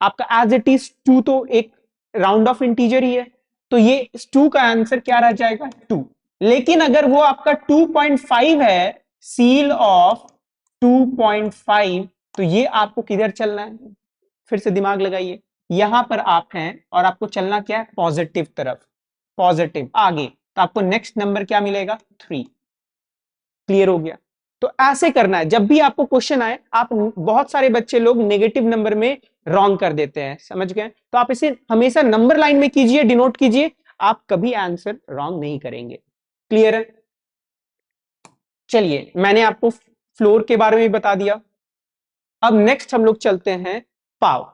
S1: आपका एज इट इज 2 तो एक राउंड ऑफ इंटीजर ही है, तो ये 2 का आंसर क्या रह जाएगा? 2। लेकिन अगर वो आपका 2.5 है, सील ऑफ 2.5, तो ये आपको किधर चलना है? फिर से दिमाग लगाइए, यहां पर आप हैं और आपको चलना क्या है? पॉजिटिव तरफ, पॉजिटिव आगे। तो आपको नेक्स्ट नंबर क्या मिलेगा? 3। क्लियर हो गया? तो ऐसे करना है, जब भी आपको क्वेश्चन आए, आप बहुत सारे बच्चे लोग नेगेटिव नंबर में रॉन्ग कर देते हैं, समझ गए? तो आप इसे हमेशा नंबर लाइन में कीजिए, डिनोट कीजिए, आप कभी आंसर रॉन्ग नहीं करेंगे। क्लियर है? चलिए, मैंने आपको फ्लोर के बारे में बता दिया। अब नेक्स्ट हम लोग चलते हैं पाव।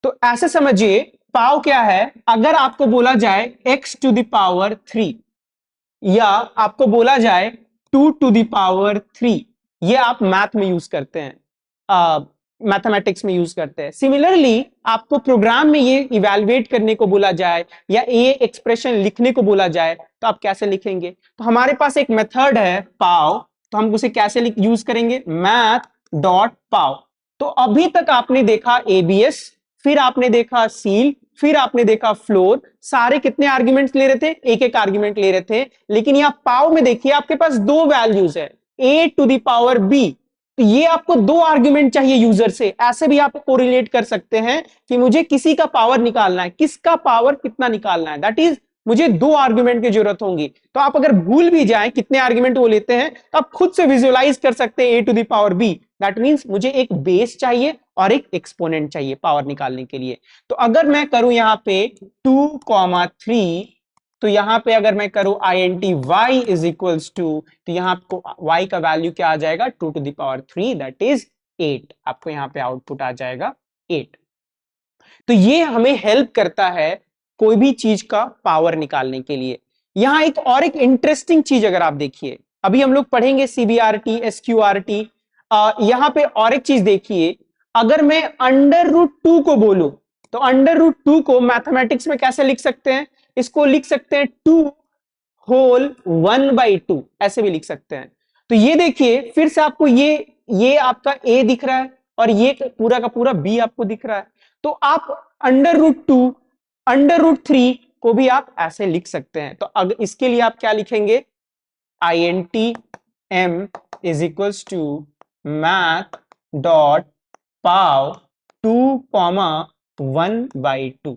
S1: तो ऐसे समझिए, पाव क्या है? अगर आपको बोला जाए x टू द पावर 3 या आपको बोला जाए 2 टू द पावर 3, ये आप मैथ में यूज करते हैं, मैथमेटिक्स में यूज करते हैं। सिमिलरली आपको प्रोग्राम में ये इवैल्यूएट करने को बोला जाए या ये एक्सप्रेशन लिखने को बोला जाए, तो आप कैसे लिखेंगे? तो हमारे पास एक मेथड है पाव, तो हम उसे कैसे यूज करेंगे? मैथ डॉट पाव। तो अभी तक आपने देखा एबीएस, फिर आपने देखा सील, फिर आपने देखा फ्लोर, सारे कितने आर्ग्यूमेंट्स ले रहे थे? एक एक आर्ग्यूमेंट ले रहे थे। लेकिन यहां पाव में देखिए, आपके पास दो वैल्यूज है, a to the power b, तो ये आपको दो आर्ग्यूमेंट चाहिए यूजर से। ऐसे भी आप कोरिलेट कर सकते हैं कि मुझे किसी का पावर निकालना है, किसका पावर कितना निकालना है, दैट इज मुझे दो आर्ग्यूमेंट की जरूरत होगी। तो आप अगर भूल भी जाएं कितने आर्ग्यूमेंट वो लेते हैं, तो आप खुद से विजुअलाइज कर सकते हैं a to the power b, that means मुझे एक बेस चाहिए और एक एक्सपोनेंट चाहिए पावर निकालने के लिए। तो अगर मैं करूं यहां पे 2,3, तो यहां पे अगर मैं करूं int y is equals to, तो यहां आपको y का वैल्यू क्या आ जाएगा? 2 to the power 3, that is 8। आपको यहां पे आउटपुट आ जाएगा 8। तो ये हमें हेल्प करता है कोई भी चीज का पावर निकालने के लिए। यहां एक इंटरेस्टिंग चीज अगर आप देखिए, अभी हम लोग पढ़ेंगे सीबीआरटी, एसक्यूआरटी, यहां पे और एक चीज देखिए, अगर मैं अंडर रूट 2 को बोलूं, तो अंडर रूट 2 को मैथमेटिक्स में कैसे लिख सकते हैं? इसको लिख सकते हैं 2 होल 1/2, ऐसे भी लिख सकते हैं। तो ये देखिए, फिर से आपको ये आपका a दिख रहा है और ये पूरा का पूरा b आपको दिख रहा है। तो आप अंडर रूट 2, अंडर रूट 3 को भी आप ऐसे लिख सकते हैं। तो अगर इसके लिए आप क्या लिखेंगे? int m is equals to math dot pow 2,1/2।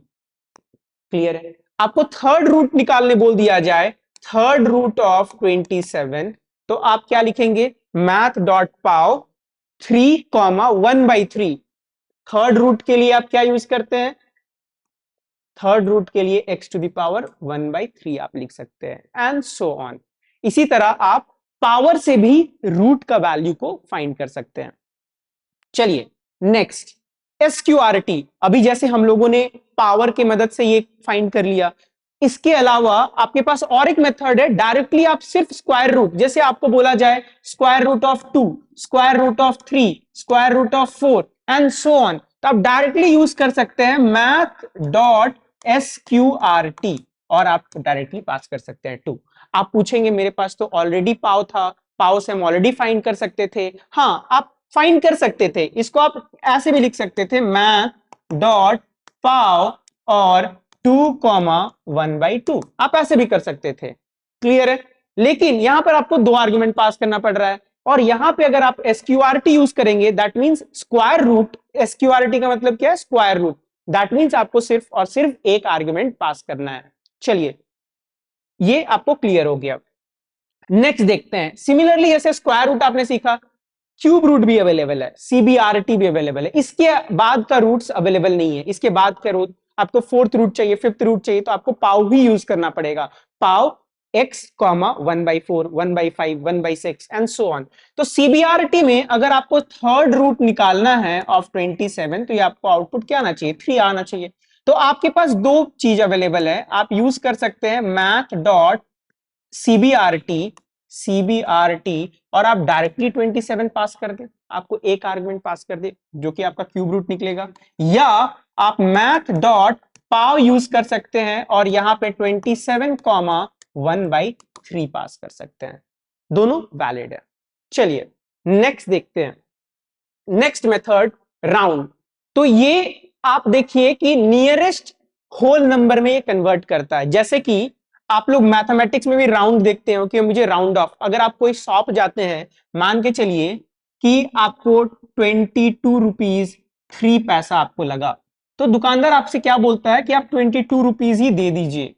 S1: Clear है? आपको थर्ड रूट निकालने बोल दिया जाए, थर्ड रूट ऑफ 27, तो आप क्या लिखेंगे? मैथ डॉट पाव 3,1/3। थर्ड रूट के लिए आप क्या यूज करते हैं? थर्ड रूट के लिए x टू द पावर 1/3 आप लिख सकते हैं, एंड सो ऑन। इसी तरह आप पावर से भी रूट का वैल्यू को फाइंड कर सकते हैं। चलिए नेक्स्ट, एसक्यूआरटी। अभी जैसे हम लोगों ने पावर की मदद से ये फाइंड कर लिया, इसके अलावा आपके पास और एक मेथड है, डायरेक्टली आप सिर्फ स्क्वायर रूट, जैसे आपको बोला जाए square root of 2, square root of 3, square root of 4 and so on, तो आप डायरेक्टली यूज कर सकते हैं मैथ डॉट एसक्यूआरटी और आप डायरेक्टली पास कर सकते हैं 2। आप पूछेंगे मेरे पास तो ऑलरेडी पाव था, पाव से हम ऑलरेडी फाइंड कर सकते थे। हाँ, आप फाइंड कर सकते थे, इसको आप ऐसे भी लिख सकते थे, मैथ डॉट पाव और 2,1/2, आप ऐसे भी कर सकते थे। क्लियर है? लेकिन यहां पर आपको दो आर्गुमेंट पास करना पड़ रहा है, और यहां पे अगर आप एसक्यूआरटी यूज करेंगे, that means square root, SQRT का मतलब क्या है? स्क्वायर रूट, दैट मींस आपको सिर्फ और सिर्फ एक आर्गुमेंट पास करना है। चलिए, ये आपको क्लियर हो गया। नेक्स्ट देखते हैं, सिमिलरली जैसे स्क्वायर रूट आपने सीखा, क्यूब रूट भी अवेलेबल है, CBRT भी अवेलेबल है, इसके बाद का रूट्स अवेलेबल नहीं है। इसके बाद का रूट आपको फोर्थ रूट चाहिए, फिफ्थ रूट चाहिए, तो आपको पाव ही यूज करना पड़ेगा। पाव x, 1/4, 1/5, 1/6 एंड सो ऑन। तो CBRT में अगर आपको थर्ड रूट निकालना है ऑफ 27, तो ये आपको आउटपुट क्या आना चाहिए, 3 आना चाहिए। तो आपके पास दो चीज अवेलेबल है, आप यूज कर सकते हैं मैथ डॉट CBRT और आप डायरेक्टली 27 पास कर दे, आपको एक आर्गुमेंट पास कर दे जो कि आपका क्यूब रूट निकलेगा, या आप मैथ डॉट पाव यूज कर सकते हैं और यहां पे 27, 1/3 पास कर सकते हैं, दोनों वैलिड है। चलिए नेक्स्ट देखते हैं, नेक्स्ट मेथड राउंड। तो ये आप देखिए कि नियरेस्ट होल नंबर में ये कन्वर्ट करता है। जैसे कि आप लोग मैथमेटिक्स में भी राउंड देखते हो कि मुझे राउंड ऑफ, अगर आप कोई शॉप जाते हैं, मान के चलिए कि आपको 22 रुपीज 3 पैसा आपको लगा, तो दुकानदार आपसे क्या बोलता है कि आप 22 रुपीज ही दे दीजिए।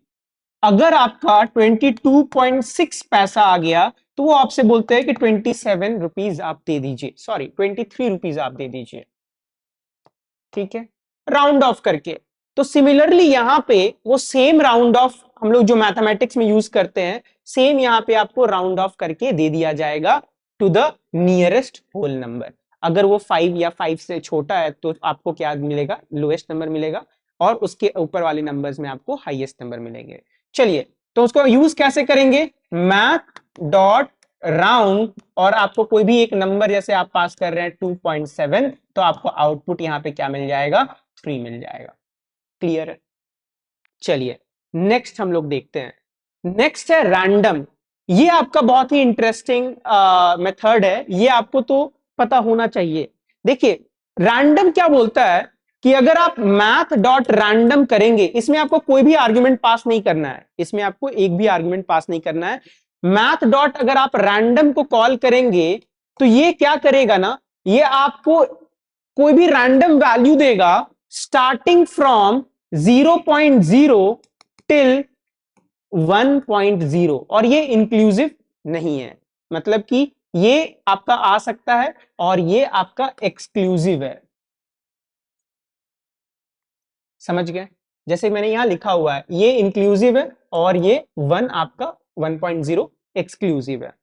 S1: अगर आपका 22.6 पैसा आ गया तो वो आपसे बोलते हैं कि 27 रुपीज आप दे दीजिए, सॉरी 23 रुपीज आप दे दीजिए, ठीक है, राउंड ऑफ करके। तो सिमिलरली यहां पे वो सेम राउंड ऑफ हम लोग जो मैथमेटिक्स में यूज करते हैं, सेम यहां पे आपको राउंड ऑफ करके दे दिया जाएगा to the nearest whole number. अगर वो 5 या 5 से छोटा है तो आपको क्या मिलेगा, लोएस्ट नंबर मिलेगा, और उसके ऊपर वाले नंबर्स में आपको हाईएस्ट नंबर मिलेंगे। चलिए तो उसको यूज कैसे करेंगे, मैथ डॉट राउंड, और आपको कोई भी एक नंबर जैसे आप पास कर रहे हैं 2.7, तो आपको आउटपुट यहां पे क्या मिल जाएगा, 3 मिल जाएगा। क्लियर है। चलिए नेक्स्ट हम लोग देखते हैं, नेक्स्ट है रैंडम। ये आपका बहुत ही इंटरेस्टिंग मेथड है, ये आपको तो पता होना चाहिए। देखिए रैंडम क्या बोलता है कि अगर आप मैथ डॉट रैंडम करेंगे, इसमें आपको कोई भी आर्गुमेंट पास नहीं करना है, इसमें आपको एक भी आर्गुमेंट पास नहीं करना है। मैथ डॉट अगर आप रैंडम को कॉल करेंगे तो ये क्या करेगा ना, ये आपको कोई भी रैंडम वैल्यू देगा स्टार्टिंग फ्रॉम 0.0 टिल 1.0, और ये इंक्लूसिव नहीं है, मतलब कि ये आपका आ सकता है और ये आपका एक्सक्लूसिव है। समझ गए, जैसे मैंने यहां लिखा हुआ है ये इंक्लूसिव है और ये 1 आपका 1.0 एक्सक्लूसिव है।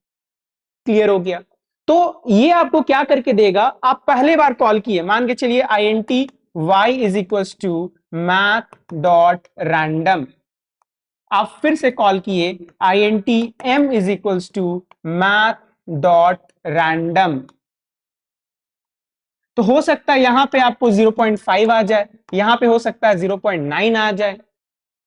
S1: क्लियर हो गया। तो ये आपको क्या करके देगा, आप पहले बार कॉल किए, मान के चलिए int y is equals to math dot random, आप फिर से कॉल किए int m is equals to math dot random, तो हो सकता है यहां पे आपको 0.5 आ जाए, यहां पे हो सकता है 0.9 आ जाए,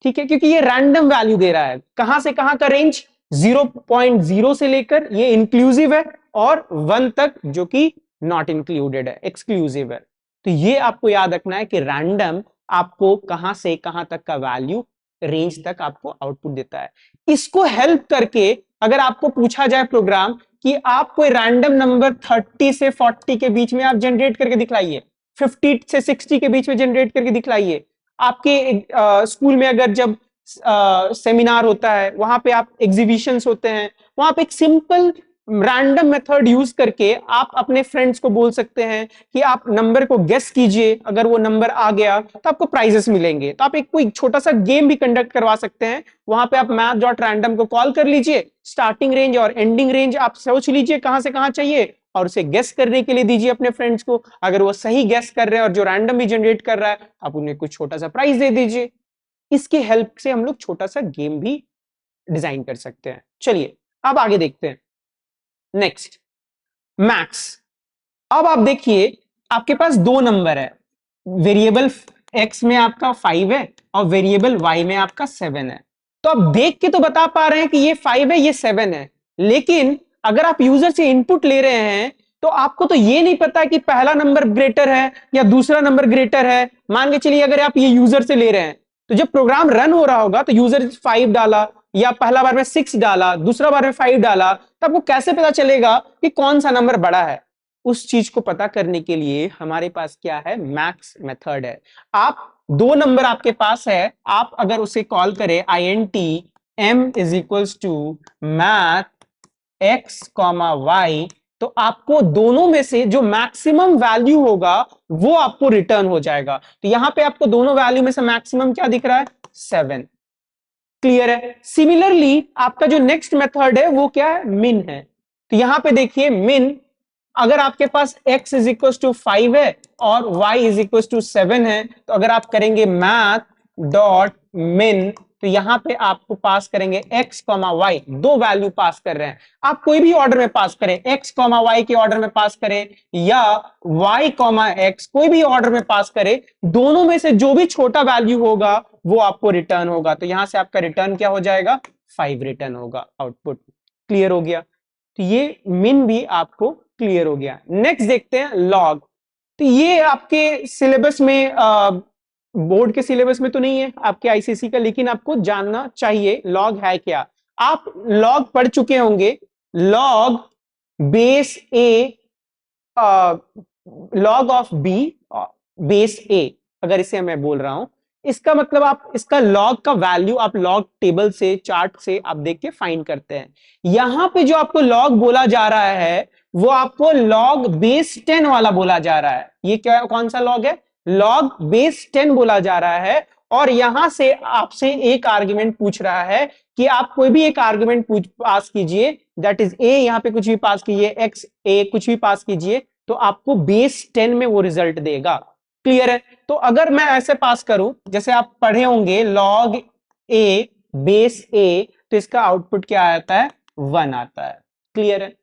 S1: ठीक है, क्योंकि ये रैंडम वैल्यू दे रहा है। कहां से कहां का रेंज, 0.0 से लेकर, ये इंक्लूसिव है, और 1 तक जो कि नॉट इंक्लूडेड है, एक्सक्लूसिव है। तो ये आपको याद रखना है कि रैंडम आपको कहां से कहां तक का वैल्यू, रेंज तक आपको आउटपुट देता है। इसको हेल्प करके अगर आपको पूछा जाए प्रोग्राम कि आप कोई रैंडम नंबर 30 से 40 के बीच में आप जनरेट करके दिखलाइए, 50 से 60 के बीच में जनरेट करके दिखलाइए, आपके स्कूल में अगर जब सेमिनार होता है, वहां पे आप एग्जीबिशंस होते हैं, वहां पे एक सिंपल रैंडम मेथड यूज करके आप अपने फ्रेंड्स को बोल सकते हैं कि आप नंबर को गेस कीजिए, अगर वो नंबर आ गया तो आपको प्राइजेस मिलेंगे। तो आप एक कोई छोटा सा गेम भी कंडक्ट करवा सकते हैं, वहां पे आप मैथ डॉट रैंडम को कॉल कर लीजिए, स्टार्टिंग रेंज और एंडिंग रेंज आप सोच लीजिए कहां से कहां चाहिए, और उसे गेस करने के लिए दीजिए अपने फ्रेंड्स को। अगर वो सही गेस कर रहे हैं और जो रैंडम भी जनरेट कर रहा है, आप उन्हें कुछ छोटा सा प्राइस दे दीजिए। इसकी हेल्प से हम लोग छोटा सा गेम भी डिजाइन कर सकते हैं। चलिए अब आगे देखते हैं, नेक्स्ट मैक्स। अब आप देखिए आपके पास दो नंबर है, वेरिएबल x में आपका 5 है और वेरिएबल y में आपका 7 है। तो आप देख के तो बता पा रहे हैं कि ये 5 है ये 7 है, लेकिन अगर आप यूजर से इनपुट ले रहे हैं तो आपको तो ये नहीं पता कि पहला नंबर ग्रेटर है या दूसरा नंबर ग्रेटर है। मान के चलिए अगर आप ये यूजर से ले रहे हैं, तो जब प्रोग्राम रन हो रहा होगा तो यूजर 5 डाला, या पहला बार में 6 डाला, दूसरा बार में 5 डाला, तो आपको कैसे पता चलेगा कि कौन सा नंबर बड़ा है। उस चीज को पता करने के लिए हमारे पास क्या है, मैक्स मेथड है। आप दो नंबर आपके पास है, आप अगर उसे कॉल करें int m is equals to math x, y, तो आपको दोनों में से जो मैक्सिमम वैल्यू होगा वो आपको रिटर्न हो जाएगा। तो यहां पे आपको दोनों वैल्यू में से मैक्सिमम क्या दिख रहा है? 7। क्लियर है? सिमिलरली आपका जो नेक्स्ट मेथड है वो क्या है? मिन है। तो यहां पे देखिए मिन, अगर आपके पास x इज इक्वल टू 5 है और y इज इक्वल टू 7 है, तो अगर आप करेंगे मैथ डॉट मिन, तो यहां पे आपको पास करेंगे x, y, दो वैल्यू पास कर रहे हैं। आप कोई भी ऑर्डर में पास करें, x, y के ऑर्डर में पास करें या y, x कोई भी ऑर्डर में पास करें, दोनों में से जो भी छोटा वैल्यू होगा वो आपको रिटर्न होगा। तो यहां से आपका रिटर्न क्या हो जाएगा? 5 रिटर्न होगा आउटपुट। क्लियर हो गया? तो ये मिन भी आपको क्लियर हो गया। नेक्स्ट देखते हैं लॉग। तो ये आपके सिलेबस में बोर्ड के सिलेबस में तो नहीं है आपके आईसीएसई का, लेकिन आपको जानना चाहिए लॉग है क्या। आप लॉग पढ़ चुके होंगे, log base a, log of b base a, अगर इसे मैं बोल रहा हूं, इसका मतलब आप इसका लॉग का वैल्यू आप लॉग टेबल से, चार्ट से आप देख के फाइंड करते हैं। यहां पे जो आपको लॉग बोला जा रहा है वो आपको लॉग बेस 10 वाला बोला जा रहा है। ये क्या, कौन सा लॉग है? लॉग बेस 10 बोला जा रहा है। और यहां से आपसे एक आर्गुमेंट पूछ रहा है कि आप कोई भी एक आर्गुमेंट पास कीजिए, दैट इज ए, यहां पे कुछ भी पास कीजिए, एक्स ए कुछ भी पास कीजिए, तो आपको बेस 10 में वो रिजल्ट देगा। क्लियर है? तो अगर मैं ऐसे पास करूं, जैसे आप पढ़े होंगे लॉग ए बेस ए, तो इसका आउटपुट क्या आता है? 1 आता है। क्लियर है?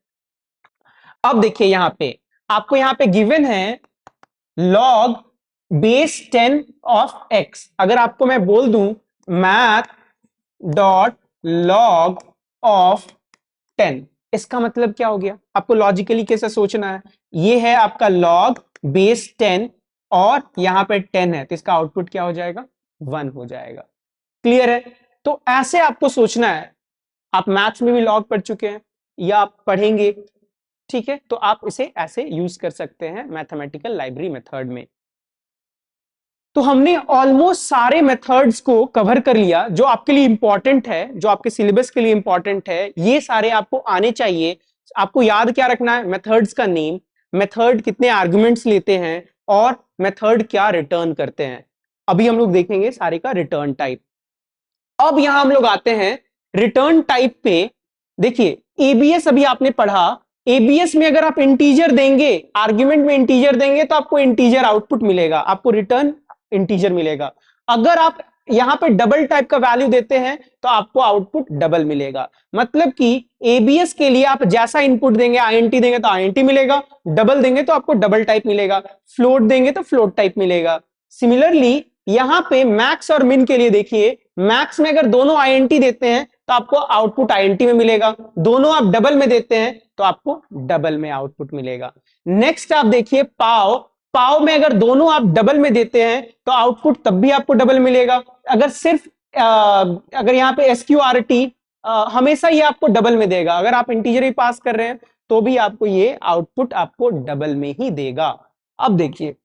S1: अब देखिए यहां पे आपको यहां पे गिवन है लॉग बेस 10 ऑफ एक्स। अगर आपको मैं बोल दूं मैथ डॉट लॉग ऑफ 10, इसका मतलब क्या हो गया? आपको लॉजिकली कैसे सोचना है। ये है आपका लॉग बेस 10 और यहां पे 10 है, तो इसका आउटपुट क्या हो जाएगा? 1 हो जाएगा। क्लियर है? तो ऐसे आपको सोचना है। आप मैथ्स में भी लॉग पढ़ चुके हैं या आप पढ़ेंगे, ठीक है? तो आप इसे ऐसे यूज कर सकते हैं मैथमेटिकल लाइब्रेरी मेथड में। तो हमने ऑलमोस्ट सारे मेथड्स को कवर कर लिया जो आपके लिए इंपॉर्टेंट है, जो आपके सिलेबस के लिए इंपॉर्टेंट है। ये सारे आपको आने चाहिए। आपको याद क्या रखना है? मेथड्स का नेम, मेथड कितने आर्गुमेंट्स लेते हैं और मेथड क्या रिटर्न करते हैं। अभी हम लोग देखेंगे सारे का रिटर्न टाइप। अब यहां हम लोग आते हैं रिटर्न टाइप पे। देखिए एबीएस अभी आपने पढ़ा, एबीएस में अगर आप इंटीजर देंगे, आर्ग्यूमेंट में इंटीजर देंगे तो आपको इंटीजर आउटपुट मिलेगा, आपको रिटर्न इंटीजर मिलेगा। अगर आप यहां पे डबल टाइप का वैल्यू देते हैं तो आपको आउटपुट डबल मिलेगा। मतलब कि एबीएस के लिए आप जैसा इनपुट देंगे, आईएनटी देंगे तो आईएनटी मिलेगा, डबल देंगे तो आपको डबल टाइप मिलेगा, फ्लोट देंगे तो फ्लोट टाइप मिलेगा। सिमिलरली यहां पे मैक्स और मिन के लिए देखिए, मैक्स में अगर दोनों आईएनटी देते हैं तो आपको आउटपुट आईएनटी में मिलेगा, दोनों आप डबल में देते हैं तो आपको डबल में आउटपुट मिलेगा। नेक्स्ट आप देखिए पाव, पाव में अगर दोनों आप डबल में देते हैं तो आउटपुट तब भी आपको डबल मिलेगा। अगर सिर्फ अगर यहां पे एसक्यूआरटी, हमेशा ये आपको डबल में देगा। अगर आप इंटीजर ही पास कर रहे हैं तो भी आपको ये आउटपुट आपको डबल में ही देगा। अब देखिए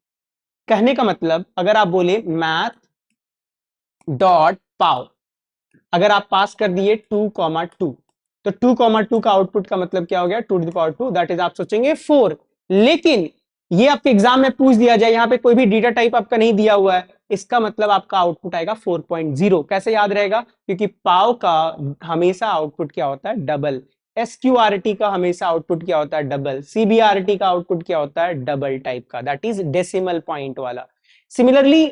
S1: कहने का मतलब, अगर आप बोले मैथ डॉट पाव, अगर आप पास कर दिए 2,2, तो 2,2 का आउटपुट का मतलब क्या हो गया? 2^2, दैट इज आप सोचेंगे 4। लेकिन ये आपके एग्जाम में पूछ दिया जाए, यहां पे कोई भी डेटा टाइप आपका नहीं दिया हुआ है, इसका मतलब आपका आउटपुट आएगा 4.0। कैसे याद रहेगा? क्योंकि पाव का हमेशा आउटपुट क्या होता है? डबल। एसक्यूआरटी का हमेशा आउटपुट क्या होता है? डबल। सीबीआरटी का आउटपुट क्या होता है? डबल टाइप का, दैट इज डेसिमल पॉइंट वाला। सिमिलरली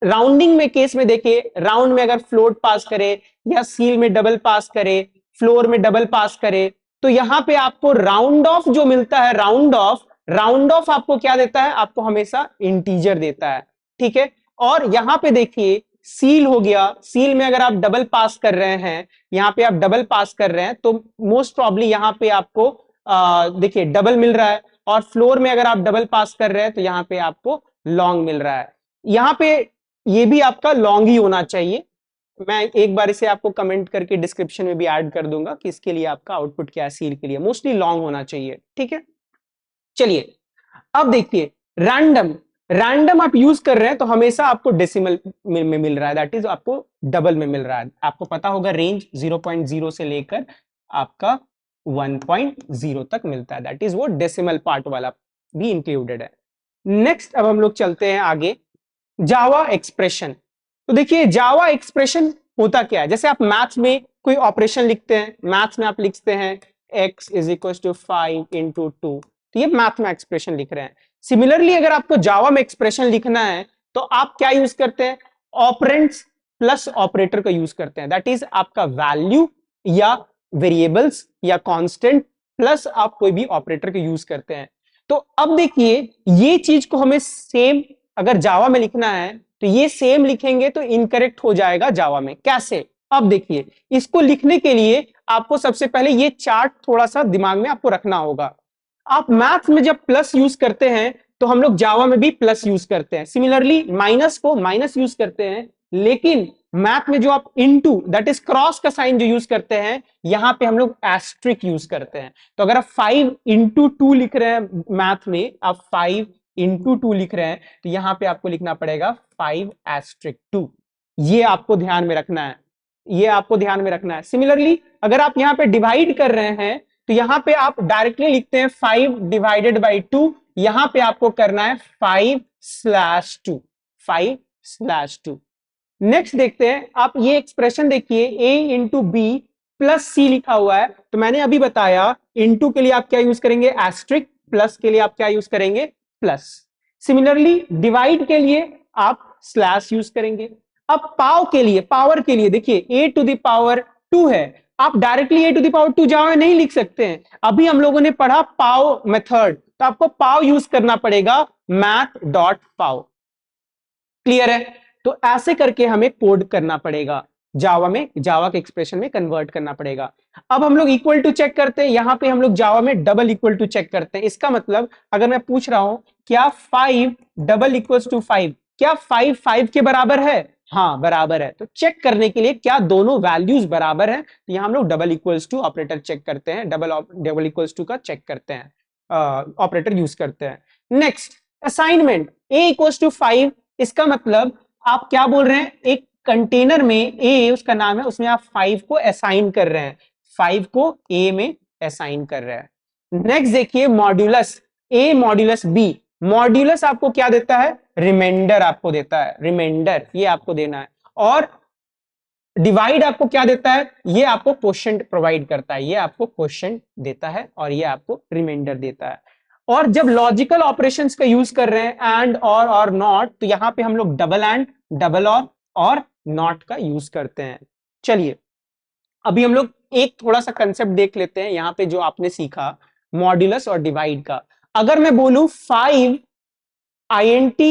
S1: राउंडिंग में केस में देखिए, राउंड में अगर फ्लोट पास करे या सील में डबल पास करे, फ्लोर में डबल पास करे, तो यहां पे आपको राउंड ऑफ जो मिलता है, राउंड ऑफ, राउंड ऑफ आपको क्या देता है? आपको हमेशा इंटीजर देता है। ठीक है? और यहां पे देखिए सील हो गया, सील में अगर आप डबल पास कर रहे हैं, यहां पे आप डबल पास कर रहे हैं तो मोस्ट प्रॉब्ली यहां पे आपको देखिए डबल मिल रहा है। और फ्लोर में अगर आप डबल पास कर रहे हैं तो यहां पे आपको लॉन्ग मिल रहा है। यहां पे ये भी आपका लॉन्ग ही होना चाहिए। मैं एक बार इसे आपको कमेंट करके डिस्क्रिप्शन में भी ऐड कर दूंगा कि इसके लिए आपका आउटपुट क्या है। सील के लिए मोस्टली लॉन्ग होना चाहिए। ठीक है? चलिए अब देखिए रैंडम, रैंडम आप यूज कर रहे हैं तो हमेशा आपको डेसिमल में मिल रहा है, दैट इज आपको डबल में मिल रहा है। आपको पता होगा रेंज 0.0 से लेकर आपका 1.0 तक मिलता है, दैट इज वो डेसिमल पार्ट वाला भी इंक्लूडेड है। नेक्स्ट अब हम लोग चलते हैं आगे, जावा एक्सप्रेशन। तो देखिए जावा एक्सप्रेशन होता क्या है, जैसे आप मैथ्स में कोई ऑपरेशन लिखते हैं, मैथ्स में आप लिखते हैं x is equal to 5 into 2, तो ये मैथ में एक्सप्रेशन लिख रहे हैं। सिमिलरली अगर आपको जावा में एक्सप्रेशन लिखना है तो आप क्या यूज करते हैं, ऑपरेंड्स प्लस ऑपरेटर का यूज करते हैं, दैट इज आपका वैल्यू या वेरिएबल्स या कांस्टेंट प्लस आप कोई भी ऑपरेटर का यूज करते हैं। तो अब देखिए ये चीज को हमें सेम अगर जावा में लिखना है तो ये सेम लिखेंगे तो इनकरेक्ट हो जाएगा जावा में। कैसे, अब देखिए इसको लिखने के लिए आपको सबसे पहले ये चार्ट थोड़ा सा दिमाग में आपको रखना होगा। आप मैथ्स में जब प्लस यूज करते हैं तो हम लोग जावा में भी प्लस यूज करते हैं, सिमिलरली माइनस को माइनस यूज करते हैं, लेकिन मैथ में जो आप इनटू दैट इज क्रॉस का साइन जो यूज करते हैं यहां पे हम लोग एस्ट्रिक यूज करते हैं। तो अगर आप 5 इंटू 2 लिख रहे हैं मैथ में, आप 5 इंटू 2 लिख रहे हैं तो यहां पे आपको लिखना पड़ेगा 5 एस्ट्रिक 2। ये आपको ध्यान में रखना है, ये आपको ध्यान में रखना है। सिमिलरली अगर आप यहां पे डिवाइड कर रहे हैं तो यहां पे आप डायरेक्टली लिखते हैं 5 डिवाइडेड बाई 2, यहां पे आपको करना है 5/2, 5/2। नेक्स्ट देखते हैं, आप ये एक्सप्रेशन देखिए a इंटू बी प्लस सी लिखा हुआ है, तो मैंने अभी बताया इंटू के लिए आप क्या यूज करेंगे एस्ट्रिक, प्लस के लिए आप क्या यूज करेंगे प्लस। सिमिलरली डिवाइड के लिए आप स्लैश यूज करेंगे। अब पाव के लिए, पावर के लिए देखिए a टू द पावर 2 है, आप directly a to the power 2 Java में नहीं लिख सकते हैं, अभी हम लोगों ने पढ़ा पाव मेथड, तो आपको पाव यूज करना पड़ेगा मैथ डॉट पाव। क्लियर है, तो ऐसे करके हमें कोड करना पड़ेगा जावा में, जावा के एक्सप्रेशन में कन्वर्ट करना पड़ेगा। अब हम लोग इक्वल टू चेक करते हैं, यहां पे हम लोग जावा में डबल इक्वल टू चेक करते हैं। इसका मतलब अगर मैं पूछ रहा हूं क्या 5 डबल इक्वल्स टू 5, क्या 5 5 के बराबर है, हाँ बराबर है, तो चेक करने के लिए क्या दोनों वैल्यूज बराबर हैं, तो यहां हम लोग double equals to operator check करते हैं, डबल इक्वल्स टू का चेक करते हैं, ऑपरेटर यूज करते हैं। Next assignment a equals to 5, इसका मतलब आप क्या बोल रहे हैं, एक कंटेनर में a उसका नाम है, उसमें आप 5 को असाइन कर रहे हैं, 5 को a में असाइन कर रहे हैं। नेक्स्ट देखिए modulus a modulus b, modulus आपको क्या देता है, रिमाइंडर आपको देता है, रिमाइंडर ये आपको देना है, और डिवाइड आपको क्या देता है, ये आपको क्वोशंट प्रोवाइड करता है, ये आपको क्वोशंट देता है और ये आपको रिमाइंडर देता है। और जब लॉजिकल ऑपरेशंस का यूज कर रहे हैं एंड और नॉट, तो यहां पे हम लोग डबल एंड, डबल और नॉट का यूज करते हैं। चलिए अभी हम लोग एक थोड़ा सा कंसेप्ट देख लेते हैं यहां पे जो आपने सीखा मॉड्यूलस और डिवाइड का। अगर मैं बोलूं 5 INT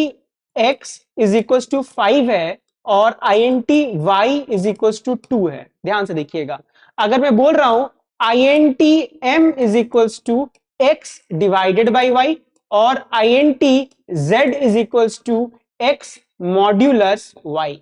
S1: x is equal to 5 है और INT y is equal to 2 है, ध्यान से देखिएगा। अगर मैं बोल रहा हूं INT m is equal to x divided by y और INT z is equal to x modulus y,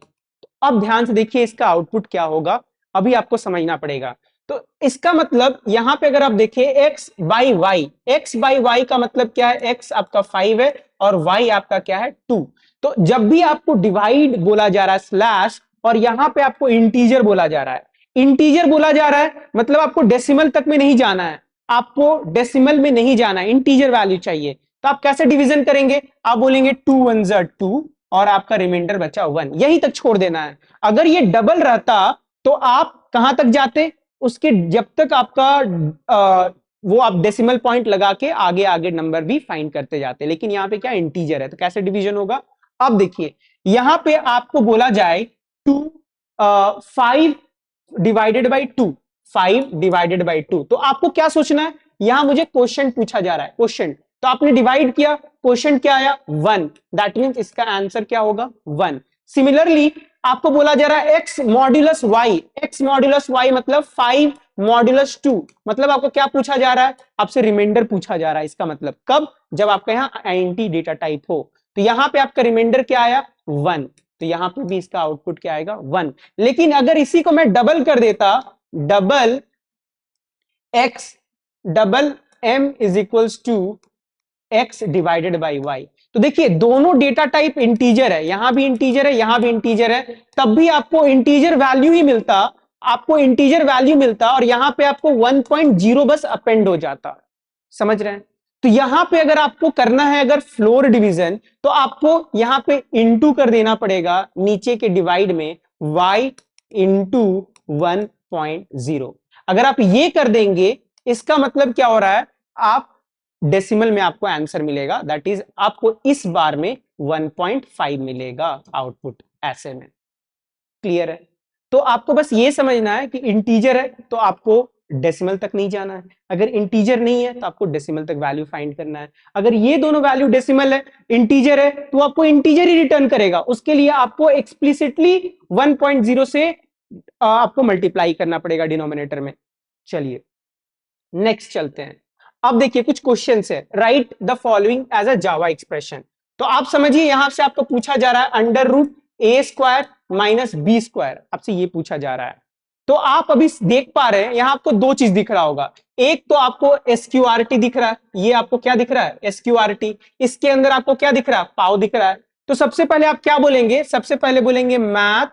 S1: तो अब ध्यान से देखिए इसका आउटपुट क्या होगा, अभी आपको समझना पड़ेगा। तो इसका मतलब यहां पे अगर आप देखिए x by y, x by y का मतलब क्या है, x आपका 5 है और y आपका क्या है 2। तो जब भी आपको डिवाइड बोला जा रहा है स्लैश, और यहां पे आपको इंटीजर बोला जा रहा है, इंटीजर बोला जा रहा है मतलब आपको डेसिमल तक में नहीं जाना है, आपको डेसिमल में नहीं जाना है, इंटीजर वैल्यू चाहिए। तो आप कैसे डिवीजन करेंगे, आप बोलेंगे 2 1 2 और आपका रिमाइंडर बचा 1, यहीं तक छोड़ देना है। अगर ये डबल रहता तो आप कहां तक जाते, उसके जब तक आपका वो आप डेसिमल पॉइंट लगा के आगे आगे नंबर भी फाइंड करते जाते, लेकिन यहाँ पे क्या इंटीजर है तो कैसे डिवीजन होगा। अब देखिए यहां पे आपको बोला जाए 5 डिवाइडेड बाई 2, 5 डिवाइडेड बाई 2, तो आपको क्या सोचना है, यहां मुझे क्वेश्चन पूछा जा रहा है, क्वेश्चन, तो आपने डिवाइड किया, क्वेश्चन क्या आया 1, दैट मींस इसका आंसर क्या होगा 1। सिमिलरली आपको बोला जा रहा है x modulus y, x modulus y मतलब 5 मॉड्यूलस 2, मतलब आपको क्या पूछा जा रहा है, आपसे रिमाइंडर पूछा जा रहा है। इसका मतलब कब, जब आपका यहाँ INT डेटा टाइप हो, तो यहां पे आपका रिमाइंडर क्या आया 1, तो यहां पे भी इसका आउटपुट क्या आएगा 1। लेकिन अगर इसी को मैं डबल कर देता, double x double m is equals to x divided by y, तो देखिए दोनों डेटा टाइप इंटीजर है, यहां भी इंटीजर है, यहां भी इंटीजर है, तब भी आपको इंटीजर वैल्यू ही मिलता, आपको इंटीजर वैल्यू मिलता और यहां पे आपको 1.0 बस अपेंड हो जाता। समझ रहे हैं? तो यहां पे अगर आपको करना है अगर फ्लोर डिवीजन, तो आपको यहां पे इंटू कर देना पड़ेगा नीचे के डिवाइड में y इंटू 1.0। अगर आप ये कर देंगे, इसका मतलब क्या हो रहा है, आप डेसिमल में आपको आंसर मिलेगा, दैट इज आपको इस बार में 1.5 मिलेगा आउटपुट, ऐसे में। क्लियर है? तो आपको बस ये समझना है कि इंटीजर है तो आपको डेसिमल तक नहीं जाना है, अगर इंटीजर नहीं है तो आपको डेसिमल तक वैल्यू फाइंड करना है। अगर ये दोनों वैल्यू डेसिमल है, इंटीजर है, तो आपको इंटीजर ही रिटर्न करेगा। उसके लिए आपको एक्सप्लिसिटली 1.0 से आपको मल्टीप्लाई करना पड़ेगा डिनोमिनेटर में। चलिए नेक्स्ट चलते हैं। अब देखिए कुछ क्वेश्चंस है, write the following as a Java expression. तो आप समझिए यहां से आपको पूछा जा रहा है अंडर रूट ए स्क्वायर माइनस बी स्क्वायर, आपसे ये पूछा जा रहा है। तो आप अभी देख पा रहे हैं यहां आपको दो चीज दिख रहा होगा, एक तो आपको एसक्यूआरटी दिख रहा है, ये आपको क्या दिख रहा है, एसक्यूआरटी। इसके अंदर आपको क्या दिख रहा है, पाव दिख रहा है। तो सबसे पहले आप क्या बोलेंगे, सबसे पहले बोलेंगे मैथ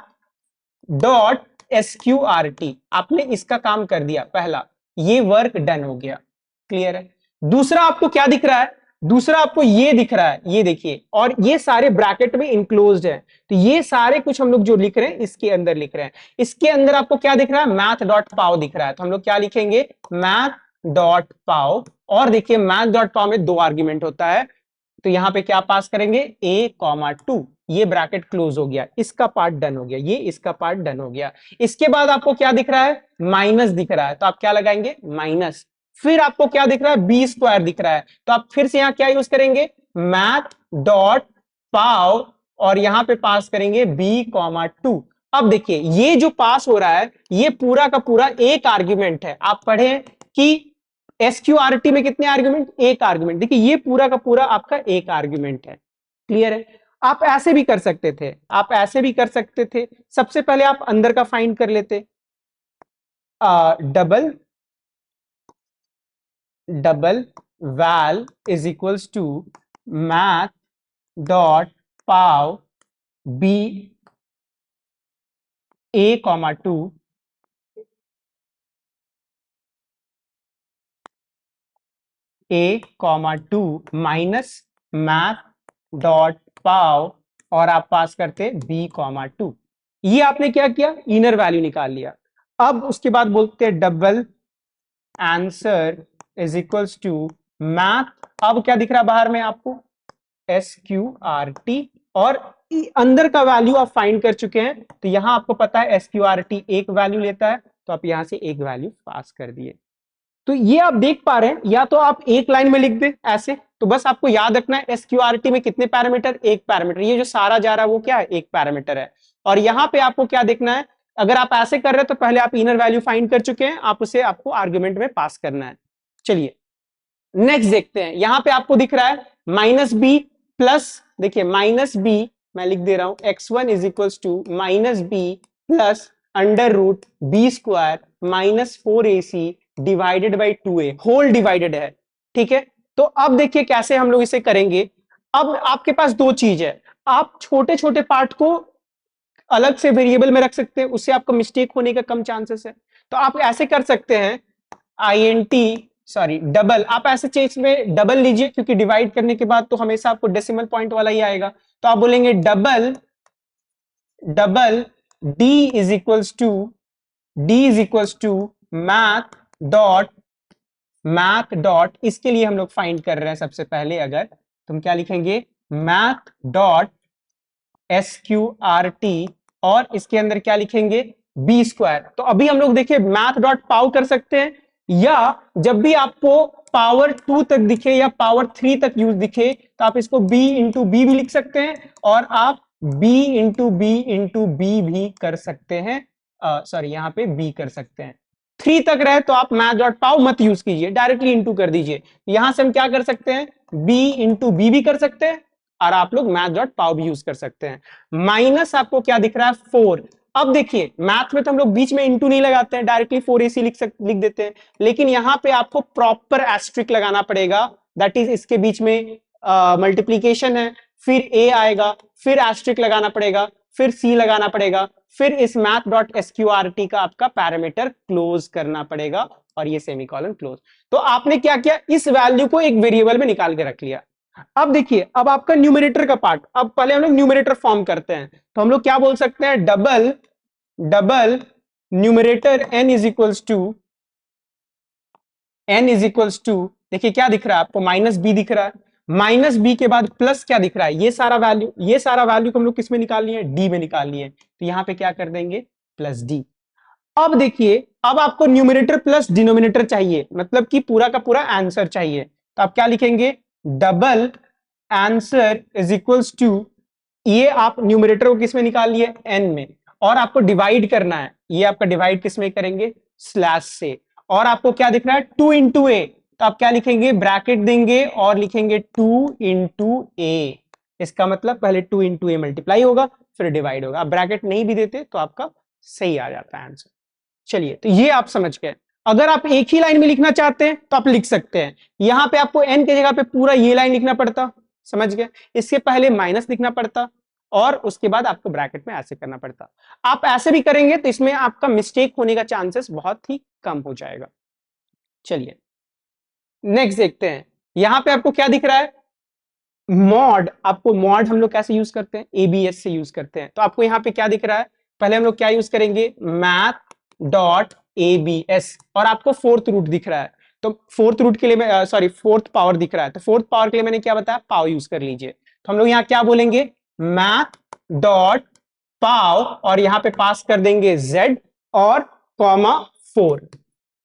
S1: डॉट एसक्यूआरटी। आपने इसका काम कर दिया पहला, ये वर्क डन हो गया। क्लियर है? दूसरा आपको क्या दिख रहा है, दूसरा आपको ये दिख रहा है, ये देखिए, और ये सारे ब्रैकेट में इंक्लोज्ड है। तो ये सारे कुछ हम लोग जो लिख रहे हैं इसके अंदर लिख रहे हैं। इसके अंदर आपको क्या दिख रहा है, मैथ डॉट पाव दिख रहा है। तो हम लोग क्या लिखेंगे, मैथ डॉट पाव। और देखिए मैथ डॉट पाव में दो आर्ग्यूमेंट होता है, तो यहां पे क्या पास करेंगे, a,2। ये ब्रैकेट क्लोज हो गया, इसका पार्ट डन हो गया, ये इसका पार्ट डन हो गया। इसके बाद आपको क्या दिख रहा है, माइनस दिख रहा है, तो आप क्या लगाएंगे, माइनस। फिर आपको क्या दिख रहा है, बी स्क्वायर दिख रहा है, तो आप फिर से यहां क्या यूज करेंगे, मैथ डॉट पाव, और यहां पे पास करेंगे b,2। अब देखिए ये जो पास हो रहा है ये पूरा का पूरा एक आर्ग्यूमेंट है। आप पढ़े कि एसक्यूआरटी में कितने आर्ग्यूमेंट, एक आर्ग्यूमेंट। देखिए ये पूरा का पूरा आपका एक आर्ग्यूमेंट है। क्लियर है? आप ऐसे भी कर सकते थे, आप ऐसे भी कर सकते थे। सबसे पहले आप अंदर का फाइंड कर लेते, double double val is equals to math dot pow b a,2 a,2 minus math dot pow, और आप पास करते b,2। ये आपने क्या किया, इनर वैल्यू निकाल लिया। अब उसके बाद बोलते हैं double answer is equals to math, अब क्या दिख रहा है बाहर में आपको, SQRT, और अंदर का वैल्यू आप फाइंड कर चुके हैं। तो यहां आपको पता है SQRT एक वैल्यू लेता है, तो आप यहां से एक वैल्यू पास कर दिए। तो ये आप देख पा रहे हैं, या तो आप एक लाइन में लिख दे ऐसे, तो बस आपको याद रखना है SQRT में कितने पैरामीटर, एक पैरामीटर। ये जो सारा जा रहा है वो क्या है, एक पैरामीटर है। और यहां पे आपको क्या देखना है, अगर आप ऐसे कर रहे हैं तो पहले आप इनर वैल्यू फाइंड कर चुके हैं, आप उसे आपको आर्ग्यूमेंट में पास करना है। चलिए नेक्स्ट देखते हैं। यहां पे आपको दिख रहा है माइनस बी प्लस, देखिए माइनस बी, मैं लिख दे रहा हूं x1 is equals to minus b plus under root b square minus 4ac divided by 2a, whole divided है। ठीक है? तो अब देखिए कैसे हम लोग इसे करेंगे। अब आपके पास दो चीज है, आप छोटे छोटे पार्ट को अलग से वेरिएबल में रख सकते हैं, उससे आपको मिस्टेक होने का कम चांसेस है। तो आप ऐसे कर सकते हैं, डबल, आप ऐसे चीज में डबल लीजिए, क्योंकि डिवाइड करने के बाद तो हमेशा आपको डेसिमल पॉइंट वाला ही आएगा। तो आप बोलेंगे double double D is equals to math dot, इसके लिए हम लोग फाइंड कर रहे हैं सबसे पहले, अगर तुम क्या लिखेंगे, मैथ डॉट SQRT, और इसके अंदर क्या लिखेंगे, बी स्क्वायर। तो अभी हम लोग देखिए मैथ डॉट पाव कर सकते हैं, या जब भी आपको पावर 2 तक दिखे या पावर 3 तक यूज दिखे तो आप इसको b इंटू बी भी लिख सकते हैं, और आप b इंटू बी भी कर सकते हैं। सॉरी यहां पे b कर सकते हैं। 3 तक रहे तो आप मैथ डॉट पाव मत यूज कीजिए, डायरेक्टली इंटू कर दीजिए। यहां से हम क्या कर सकते हैं, b इंटू बी भी कर सकते हैं, और आप लोग मैथ डॉट पाव भी यूज कर सकते हैं। माइनस आपको क्या दिख रहा है, 4। अब देखिए मैथ में तो हम लोग बीच में इंटू नहीं लगाते हैं, डायरेक्टली 4ac लिख देते हैं, लेकिन यहां पे आपको प्रॉपर एस्ट्रिक लगाना पड़ेगा, दैट इज इसके बीच में मल्टीप्लीकेशन है, फिर a आएगा, फिर एस्ट्रिक लगाना पड़ेगा, फिर सी लगाना पड़ेगा, फिर इस मैथ डॉट एसक्यूआरटी का आपका पैरामीटर क्लोज करना पड़ेगा और ये सेमीकोलन क्लोज। तो आपने क्या किया, इस वैल्यू को एक वेरिएबल में निकाल के रख लिया। अब देखिए, अब आपका न्यूमरेटर का पार्ट, अब पहले हम लोग न्यूमरेटर फॉर्म करते हैं, तो हम लोग क्या बोल सकते हैं, double numerator n is equals to, देखिए क्या दिख रहा है आपको, माइनस बी दिख रहा है, माइनस बी के बाद प्लस क्या दिख रहा है, ये सारा वैल्यू को हम लोग किस में निकाल लिए, डी में निकाल लिए, तो यहां पे क्या कर देंगे, प्लस डी। अब देखिए, अब आपको न्यूमरेटर प्लस डिनोमिनेटर चाहिए, मतलब कि पूरा का पूरा आंसर चाहिए, तो आप क्या लिखेंगे, double answer is equals to, ये आप न्यूमरेटर को किस में निकाल लिए, एन में, और आपको डिवाइड करना है, ये आपका डिवाइड किस में करेंगे, स्लैश से, और आपको क्या दिख रहा है, 2 इंटू ए, तो आप क्या लिखेंगे, ब्रैकेट देंगे और लिखेंगे 2 इंटू ए, इसका मतलब पहले 2 इंटू ए मल्टीप्लाई होगा फिर डिवाइड होगा, आप ब्रैकेट नहीं भी देते तो आपका सही आ जाता है आंसर। चलिए, तो ये आप समझ गए। अगर आप एक ही लाइन में लिखना चाहते हैं तो आप लिख सकते हैं, यहां पे आपको एन की जगह पे पूरा ये लाइन लिखना पड़ता, समझ गए, इसके पहले माइनस लिखना पड़ता और उसके बाद आपको ब्रैकेट में ऐसे करना पड़ता। आप ऐसे भी करेंगे तो इसमें आपका मिस्टेक होने का चांसेस बहुत ही कम हो जाएगा। चलिए नेक्स्ट देखते हैं, यहां पे आपको क्या दिख रहा है, मॉड, आपको मॉड हम लोग कैसे यूज करते हैं, एबीएस से यूज करते हैं, तो आपको यहां पे क्या दिख रहा है, पहले हम लोग क्या यूज करेंगे, मैथ डॉट एबीएस, और आपको फोर्थ रूट दिख रहा है, तो फोर्थ रूट के लिए मैं सॉरी फोर्थ पावर दिख रहा है, तो फोर्थ पावर के लिए मैंने क्या बताया, पाव यूज कर लीजिए, तो हम लोग यहाँ क्या बोलेंगे, मैथ डॉट पाव, और यहां पे पास कर देंगे z और कॉमा 4,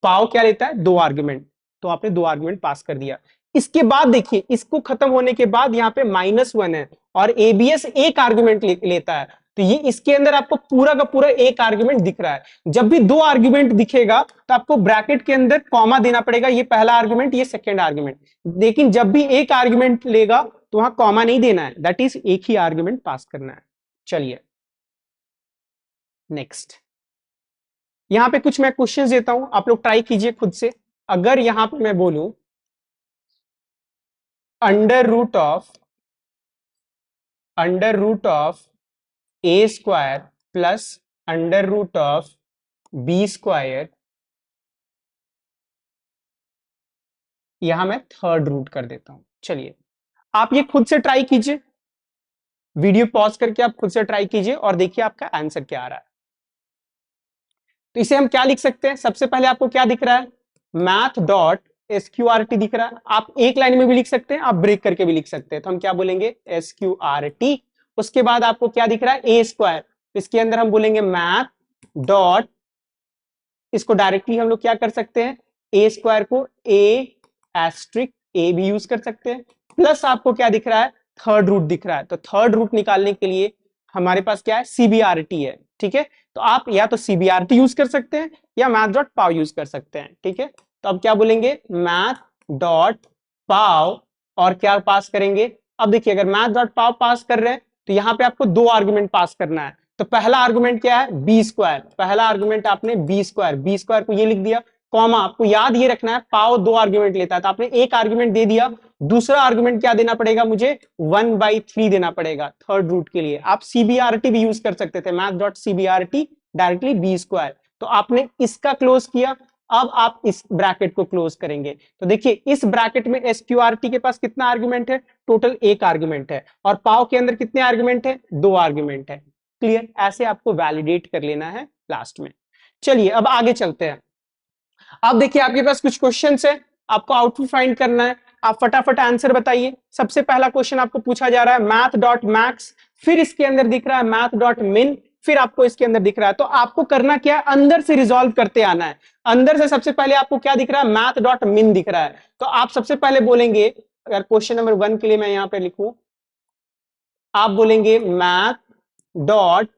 S1: पाव क्या लेता है, 2 आर्गुमेंट, तो आपने 2 आर्गुमेंट पास कर दिया। इसके बाद देखिए, इसको खत्म होने के बाद यहाँ पे -1 है और एबीएस एक आर्गुमेंट लेता है, तो ये इसके अंदर आपको पूरा का पूरा एक आर्गुमेंट दिख रहा है। जब भी 2 आर्गुमेंट दिखेगा तो आपको ब्रैकेट के अंदर कॉमा देना पड़ेगा, ये पहला आर्गुमेंट, ये सेकेंड आर्गुमेंट, लेकिन जब भी एक आर्गुमेंट लेगा तो वहां कॉमा नहीं देना है, दैट इज एक ही आर्गुमेंट पास करना है। चलिए नेक्स्ट, यहां पे कुछ मैं क्वेश्चंस देता हूं, आप लोग ट्राई कीजिए खुद से। अगर यहां पे मैं बोलूं under root of a square plus under root of b square, यहां मैं थर्ड रूट कर देता हूं। चलिए आप ये खुद से ट्राई कीजिए, वीडियो पॉज करके आप खुद से ट्राई कीजिए और देखिए आपका आंसर क्या आ रहा है। तो इसे हम क्या लिख सकते हैं, सबसे पहले आपको क्या दिख रहा है, मैथ डॉट एसक्यूआरटी दिख रहा है, आप एक लाइन में भी लिख सकते हैं, आप ब्रेक करके भी लिख सकते हैं, तो हम क्या बोलेंगे, एसक्यूआरटी, उसके बाद आपको क्या दिख रहा है, ए स्क्वायर, इसके अंदर हम बोलेंगे मैथ डॉट, इसको डायरेक्टली हम लोग क्या कर सकते हैं, ए स्क्वायर को ए एस्ट्रिक ए भी यूज कर सकते हैं, प्लस आपको क्या दिख रहा है, थर्ड रूट दिख रहा है, तो थर्ड रूट निकालने के लिए हमारे पास क्या है, सीबीआरटी है, ठीक है, तो आप या तो सीबीआरटी यूज कर सकते हैं या मैथ डॉट पाव यूज कर सकते हैं, ठीक है, तो अब क्या बोलेंगे, मैथ डॉट पाव और क्या पास करेंगे, अब देखिए अगर मैथ डॉट पाव पास कर रहे हैं तो यहाँ पे आपको 2 आर्गुमेंट पास करना है, तो पहला आर्गुमेंट क्या है, बी स्क्वायर, पहला आर्गुमेंट आपने बी स्क्वायर को ये लिख दिया, कॉमा आपको याद ये रखना है, पाव 2 आर्गुमेंट लेता है, तो आपने एक आर्गुमेंट दे दिया, दूसरा आर्गुमेंट क्या देना पड़ेगा मुझे, 1/3 देना पड़ेगा थर्ड रूट के लिए। आप सीबीआरटी भी यूज कर सकते थे, math dot CBRT directly b square, तो आपने इसका क्लोज किया, अब आप इस ब्रैकेट को क्लोज करेंगे, तो देखिए इस ब्रैकेट में एसक्यूआरटी के पास कितना आर्गुमेंट है, टोटल एक आर्गुमेंट है, और पाव के अंदर कितने आर्गुमेंट है, 2 आर्गुमेंट है। क्लियर, ऐसे आपको वैलिडेट कर लेना है लास्ट में। चलिए अब आगे चलते हैं, अब देखिए आपके पास कुछ क्वेश्चंस है, आपको आउटपुट फाइंड करना है, आप फटाफट आंसर बताइए। सबसे पहला क्वेश्चन आपको पूछा जा रहा है मैथ डॉट मैक्स, फिर इसके अंदर दिख रहा है मैथ डॉट मिन, फिर आपको इसके अंदर दिख रहा है, तो आपको करना क्या है, अंदर से रिजॉल्व करते आना है। अंदर से सबसे पहले आपको क्या दिख रहा है, मैथ डॉट मिन दिख रहा है, तो आप सबसे पहले बोलेंगे, अगर क्वेश्चन नंबर 1 के लिए मैं यहां पे लिखूं, आप बोलेंगे मैथ डॉट,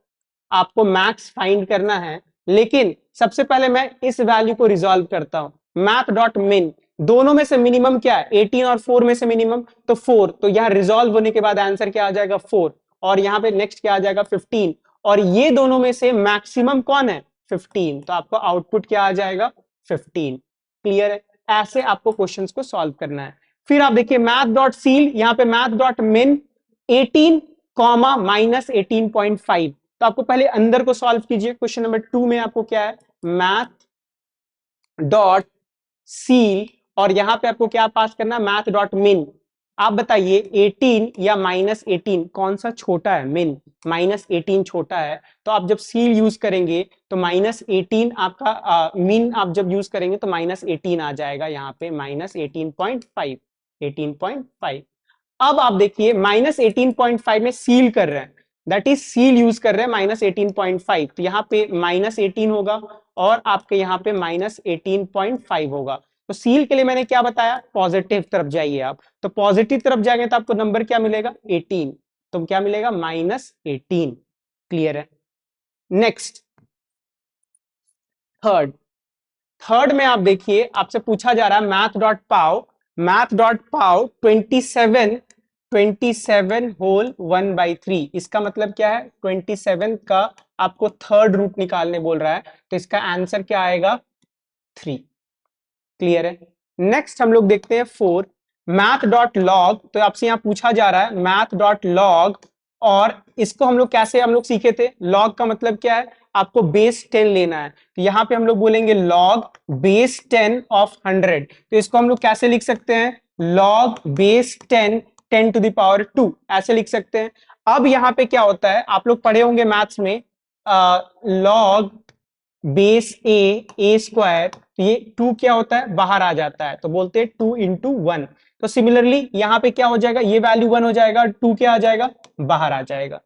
S1: आपको मैक्स फाइंड करना है, लेकिन सबसे पहले मैं इस वैल्यू को रिजॉल्व करता हूं, मैथ डॉट मिन, दोनों में से मिनिमम क्या है, 18 और 4 में से मिनिमम तो 4, तो यहां रिजॉल्व होने के बाद आंसर क्या आ जाएगा 4, और यहां पे नेक्स्ट क्या आ जाएगा 15, और ये दोनों में से मैक्सिमम कौन है 15, तो आपको आउटपुट क्या आ जाएगा 15। क्लियर है, ऐसे आपको क्वेश्चंस को सॉल्व करना है। फिर आप देखिए मैथ डॉट सील, यहां पे मैथ डॉट मिन 18 कॉमा -18.5। तो आपको पहले अंदर को सॉल्व कीजिए। क्वेश्चन नंबर 2 में आपको क्या है, मैथ डॉट सील, और यहां पे आपको क्या पास करना, मैथ डॉट मिन। आप बताइए 18 या -18 कौन सा छोटा है, मिन। -18 छोटा है, तो आप जब सील यूज करेंगे तो -18 आपका मिन आप जब यूज करेंगे तो -18 आ जाएगा यहाँ पे, -18.5, 18.5। अब आप देखिए -18.5 में सील कर रहे हैं, दैट इज सील यूज कर रहे हैं -18.5, तो यहाँ पे -18 होगा और आपके यहाँ पे -18.5 होगा। तो सील के लिए मैंने क्या बताया, पॉजिटिव तरफ जाइए आप, तो पॉजिटिव तरफ जाएंगे तो आपको नंबर क्या मिलेगा, 18, तो क्या मिलेगा, -18। क्लियर है। नेक्स्ट थर्ड, थर्ड में आप देखिए आपसे पूछा जा रहा है मैथ डॉट पाव 27 होल 1/3। इसका मतलब क्या है, 27 का आपको थर्ड रूट निकालने बोल रहा है, तो इसका आंसर क्या आएगा, 3। क्लियर है। नेक्स्ट हम लोग देखते हैं 4, मैथ डॉट लॉग। तो आपसे यहां पूछा जा रहा है मैथ डॉट लॉग, और इसको हम लोग कैसे हम लोग सीखे थे, लॉग का मतलब क्या है, आपको बेस 10 लेना है, तो यहां पे हम लोग बोलेंगे लॉग बेस 10 ऑफ 100। तो इसको हम लोग कैसे लिख सकते हैं, log base 10 10 to the power 2, ऐसे लिख सकते हैं। अब यहां पे क्या होता है, आप लोग पढ़े होंगे मैथ्स में, लॉग बेस ए स्क्वायर, तो ये 2 क्या होता है, बाहर आ जाता है, तो बोलते हैं 2 इंटू 1। तो सिमिलरली यहां पे क्या हो जाएगा, ये वैल्यू 1 हो जाएगा, 2 क्या आ जाएगा, बाहर आ जाएगा।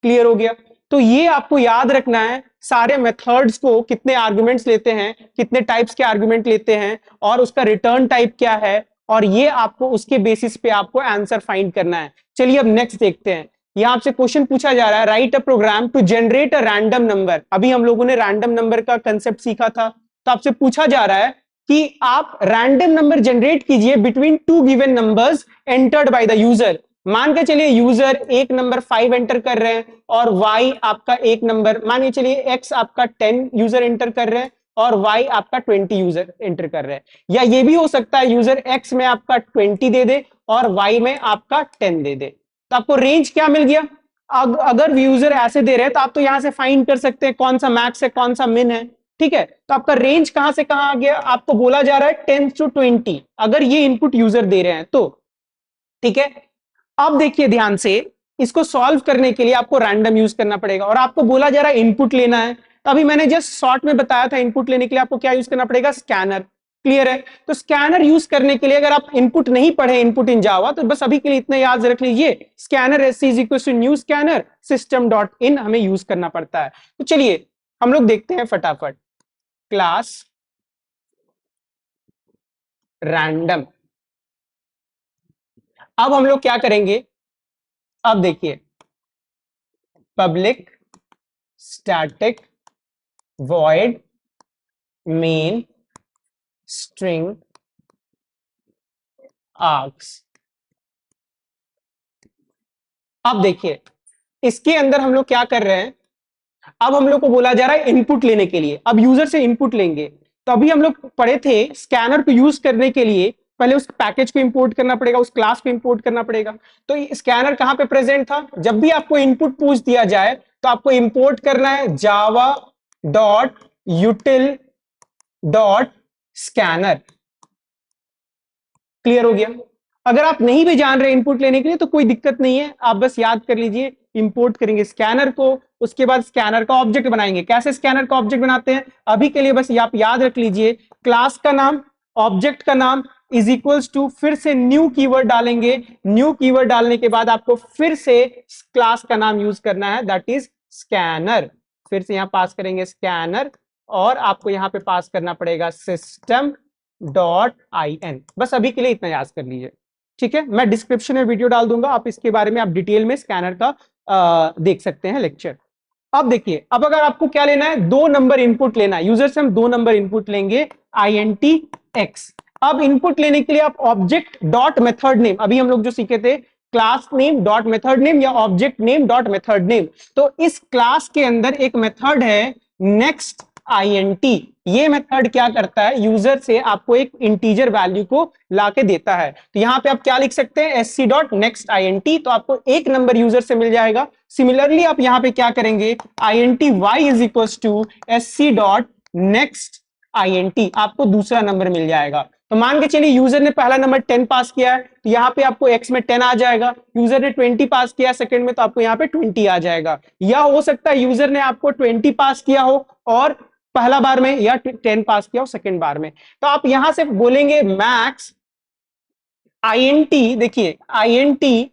S1: क्लियर हो गया। तो ये आपको याद रखना है, सारे मेथड्स को कितने आर्गुमेंट्स लेते हैं, कितने टाइप्स के आर्गुमेंट लेते हैं, और उसका रिटर्न टाइप क्या है, और ये आपको उसके बेसिस पे आपको आंसर फाइंड करना है। चलिए अब नेक्स्ट देखते हैं। यहां आपसे क्वेश्चन पूछा जा रहा है, write a program to generate a random number. अभी हम लोगों ने रैंडम नंबर का कंसेप्ट सीखा था, तो आपसे पूछा जा रहा है कि आप रैंडम नंबर जनरेट कीजिए between two given numbers entered by the user. मान के चलिए यूजर एक नंबर 5 एंटर कर रहे हैं और y आपका एक नंबर, मानिए चलिए x आपका 10 यूजर एंटर कर रहे हैं और y आपका 20 यूजर एंटर कर रहे हैं, या ये भी हो सकता है यूजर x में आपका 20 दे दे और y में आपका 10 दे दे। तो आपको रेंज क्या मिल गया, अगर यूजर ऐसे दे रहे हैं तो आप तो यहां से फाइंड कर सकते हैं कौन सा मैक्स है कौन सा मिन है। ठीक है, तो आपका रेंज कहां से कहां आ गया, आपको बोला जा रहा है 10 to 20 अगर ये इनपुट यूजर दे रहे हैं तो। ठीक है, अब देखिए ध्यान से, इसको सॉल्व करने के लिए आपको रैंडम यूज करना पड़ेगा, और आपको बोला जा रहा है इनपुट लेना है, तो अभी मैंने जस्ट शॉर्ट में बताया था इनपुट लेने के लिए आपको क्या यूज करना पड़ेगा, स्कैनर। क्लियर है। तो स्कैनर यूज करने के लिए अगर आप इनपुट नहीं पढ़े, इनपुट इन जावा, तो बस अभी के लिए इतना याद रख लीजिए, scanner SC is equal to new scanner system dot in हमें यूज करना पड़ता है। तो चलिए हम लोग देखते हैं फटाफट, क्लास रैंडम। अब हम लोग क्या करेंगे, अब देखिए public static void main string args। अब देखिए इसके अंदर हम लोग क्या कर रहे हैं, अब हम लोग को बोला जा रहा है इनपुट लेने के लिए, अब यूजर से इनपुट लेंगे। तो अभी हम लोग पढ़े थे स्कैनर को यूज करने के लिए पहले उस पैकेज को इंपोर्ट करना पड़ेगा, उस क्लास को इंपोर्ट करना पड़ेगा। तो स्कैनर कहां पे प्रेजेंट था, जब भी आपको इनपुट पूछ दिया जाए तो आपको इंपोर्ट करना है Java dot util dot scanner. Clear हो गया। अगर आप नहीं भी जान रहे इनपुट लेने के लिए तो कोई दिक्कत नहीं है, आप बस याद कर लीजिए, इंपोर्ट करेंगे स्कैनर को, उसके बाद स्कैनर का ऑब्जेक्ट बनाएंगे। कैसे स्कैनर का ऑब्जेक्ट बनाते हैं, अभी के लिए बस आप याद रख लीजिए, क्लास का नाम ऑब्जेक्ट का नाम इज इक्वल्स टू, फिर से न्यू कीवर्ड डालेंगे, न्यू कीवर्ड डालने के बाद आपको फिर से क्लास का नाम यूज करना है, दैट इज स्कैनर। फिर से यहां पास करेंगे स्कैनर, और आपको यहां पे पास करना पड़ेगा सिस्टम डॉट in। बस अभी के लिए इतना याद कर लीजिए। ठीक है, मैं डिस्क्रिप्शन में वीडियो डाल दूंगा, आप इसके बारे में आप डिटेल में स्कैनर का देख सकते हैं लेक्चर। अब देखिए, अब अगर आपको क्या लेना है, 2 नंबर इनपुट लेना है, यूजर से हम 2 नंबर इनपुट लेंगे int x। अब इनपुट लेने के लिए आप ऑब्जेक्ट डॉट मेथड नेम, अभी हम लोग जो सीखे थे class name dot method name या object name dot method name, तो इस क्लास के अंदर एक मेथड है नेक्स्ट int। ये मेथड क्या करता है, यूजर से आपको एक इंटीजर वैल्यू को लाके देता है। तो यहाँ पे आप क्या लिख सकते हैं, sc.nextInt, तो आपको एक नंबर यूजर से मिल जाएगा। सिमिलरली आप यहाँ पे क्या करेंगे, int y is equal to sc.nextInt, आपको दूसरा नंबर मिल जाएगा। तो मान के चलिए यूजर ने पहला नंबर 10 पास किया है, तो यहाँ पे आपको x में 10 आ जाएगा। यूजर ने 20 पास किया सेकंड में, तो आपको यहाँ पे 20 आ जाएगा। या हो सकता है यूजर ने आपको 20 पास किया हो और पहला बार में, या 10 पास किया हो सेकंड बार में। तो आप यहां से बोलेंगे मैक्स INT, देखिए INT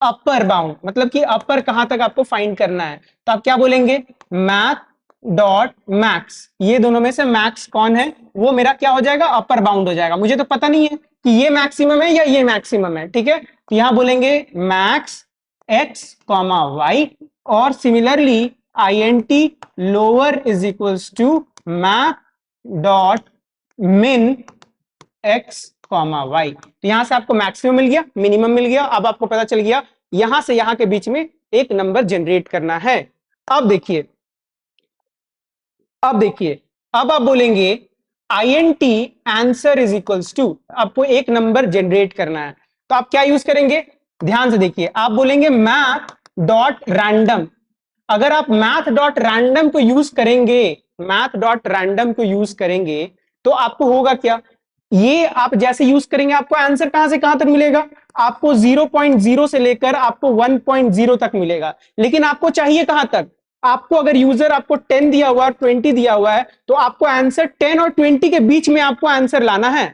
S1: अपर बाउंड, मतलब कि अपर कहां तक आपको फाइंड करना है। तो आप क्या बोलेंगे, मैथ डॉट मैक्स, ये दोनों में से मैक्स कौन है, वो मेरा क्या हो जाएगा, अपर बाउंड हो जाएगा। मुझे तो पता नहीं है कि ये मैक्सिमम है या ये मैक्सिमम है, ठीक है। तो यहां बोलेंगे मैक्स x कॉमा y, और similarly INT lower is equals to math dot min x comma y। तो यहां से आपको मैक्सिमम मिल गया, मिनिमम मिल गया। अब आपको पता चल गया यहां से यहां के बीच में एक नंबर जनरेट करना है। अब देखिए, अब आप बोलेंगे INT answer is equals to, आपको एक नंबर जनरेट करना है। तो आप क्या यूज करेंगे, ध्यान से देखिए, आप बोलेंगे मैथ डॉट रैंडम। अगर आप मैथ डॉट रैंडम को यूज करेंगे, मैथ डॉट रैंडम को यूज करेंगे, तो आपको होगा क्या, ये आप जैसे यूज करेंगे आपको आंसर कहां से कहां तक मिलेगा, आपको 0.0 से लेकर आपको 1.0 तक मिलेगा। लेकिन आपको चाहिए कहां तक, आपको अगर यूजर आपको 10 दिया हुआ है, 20 दिया हुआ है, तो आपको आंसर 10 और 20 के बीच में आपको आंसर लाना है।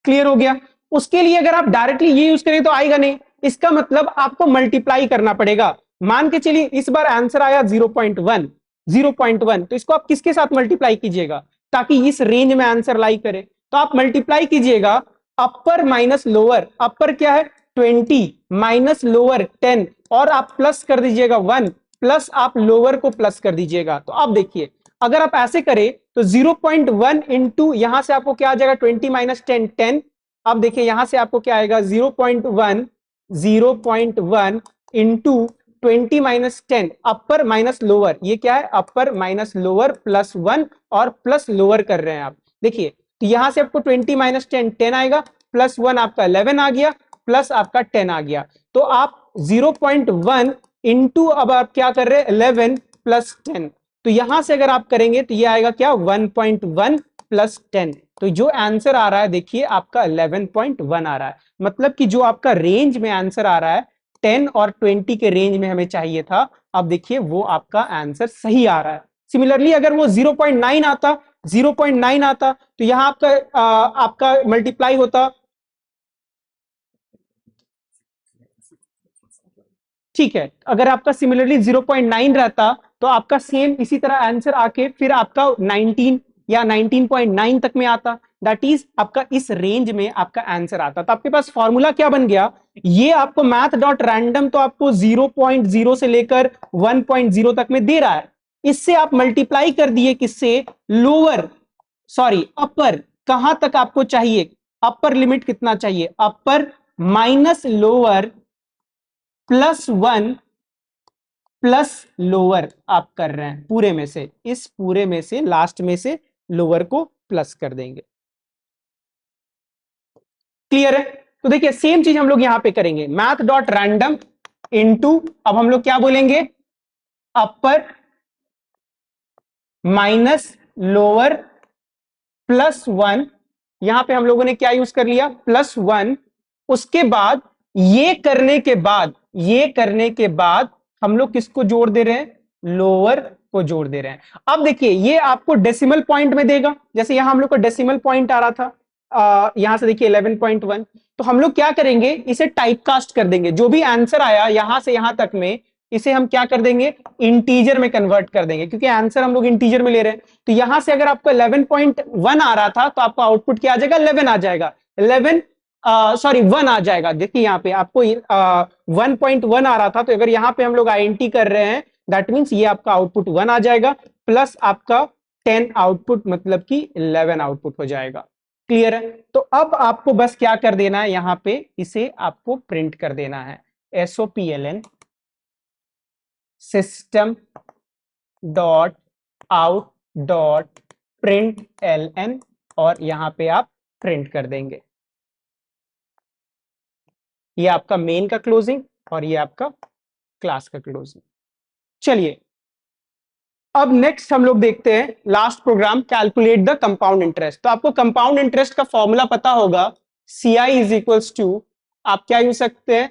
S1: क्लियर हो गया। उसके लिए अगर आप डायरेक्टली ये यूज करें तो आएगा नहीं, इसका मतलब आपको मल्टीप्लाई करना पड़ेगा। मान के चलिए इस बार आंसर आया 0.1, 0.1, तो इसको आप किसके साथ मल्टीप्लाई कीजिएगा ताकि इस रेंज में आंसर लाई करे, तो आप मल्टीप्लाई कीजिएगा अपर माइनस लोअर। अपर क्या है 20 माइनस लोअर 10, और आप प्लस कर दीजिएगा 1, प्लस आप लोअर को प्लस कर दीजिएगा। तो अब देखिए अगर आप ऐसे करें तो 0.1 इंटू यहां से आपको क्या आ जाएगा 20 माइनस 10, 10। अब देखिए यहां से आपको क्या आएगा 0.1 इंटू 20 माइनस 10, अपर माइनस लोअर, ये क्या है अपर माइनस लोअर प्लस 1, और प्लस लोअर कर रहे हैं आप। देखिए तो यहां से आपको 20 माइनस 10, 10 आएगा, प्लस 1 आपका 11 आ गया, प्लस आपका 10 आ गया। तो आप 0.1 इंटू, अब आप क्या कर रहे हैं 11 प्लस 10, तो यहां से अगर आप करेंगे तो ये आएगा क्या 1.1 प्लस 10। तो जो आंसर आ रहा है देखिए आपका 11.1 आ रहा है। मतलब कि जो आपका रेंज में आंसर आ रहा है 10 और 20 के रेंज में हमें चाहिए था, अब देखिए वो आपका आंसर सही आ रहा है। सिमिलरली अगर वो 0.9 आता, 0.9 आता, तो यहां आपका मल्टीप्लाई होता, ठीक है। अगर आपका सिमिलरली 0.9 रहता तो आपका सेम इसी तरह आंसर आके फिर आपका 19 या 19.9 तक में आता, दैट इज आपका इस रेंज में आपका आंसर आता। तो आपके पास फॉर्मूला क्या बन गया, ये आपको मैथ डॉट रैंडम तो आपको 0.0 से लेकर 1.0 तक में दे रहा है, इससे आप मल्टीप्लाई कर दिए किससे, लोअर, सॉरी अपर, कहां तक आपको चाहिए, अपर लिमिट कितना चाहिए, अपर minus lower plus 1 plus lower आप कर रहे हैं पूरे में से, इस पूरे में से लास्ट में से लोअर को प्लस कर देंगे। क्लियर है। तो देखिए सेम चीज हम लोग यहां पे करेंगे, मैथ डॉट रैंडम इनटू, अब हम लोग क्या बोलेंगे, अपर माइनस लोअर प्लस 1, यहां पे हम लोगों ने क्या यूज कर लिया प्लस 1। उसके बाद ये करने के बाद हम लोग किसको जोड़ दे रहे हैं, लोअर को जोड़ दे रहे हैं। अब देखिए ये आपको डेसिमल पॉइंट में देगा, जैसे यहां हम लोग को डेसिमल पॉइंट आ रहा था, यहां से देखिए 11.1, तो हम लोग क्या करेंगे इसे टाइप कास्ट कर देंगे, जो भी आंसर आया यहां से यहां तक में इसे हम क्या कर देंगे इंटीजर में कन्वर्ट कर देंगे, क्योंकि आंसर हम लोग इंटीजर में ले रहे हैं। तो यहां से अगर आपको 11.1 आ रहा था तो आपका आउटपुट क्या आ जाएगा 11 आ जाएगा, 11 सॉरी 1 आ जाएगा। देखिए यहाँ पे आपको 1.1 आ रहा था, तो अगर यहाँ पे हम लोग INT कर रहे हैं दैट मीन्स ये आपका आउटपुट 1 आ जाएगा, प्लस आपका 10 आउटपुट मतलब कि 11 आउटपुट हो जाएगा। क्लियर है। तो अब आपको बस क्या कर देना है, यहां पे इसे आपको प्रिंट कर देना है, SOPLN system dot out dot print ln और यहां पे आप प्रिंट कर देंगे। ये आपका मेन का क्लोजिंग और ये आपका क्लास का क्लोजिंग। चलिए अब नेक्स्ट हम लोग देखते हैं last program, calculate the compound interest. तो आपको कंपाउंड इंटरेस्ट का फॉर्मूला पता होगा, CI इज इक्वल्स टू, आप क्या यूज सकते हैं,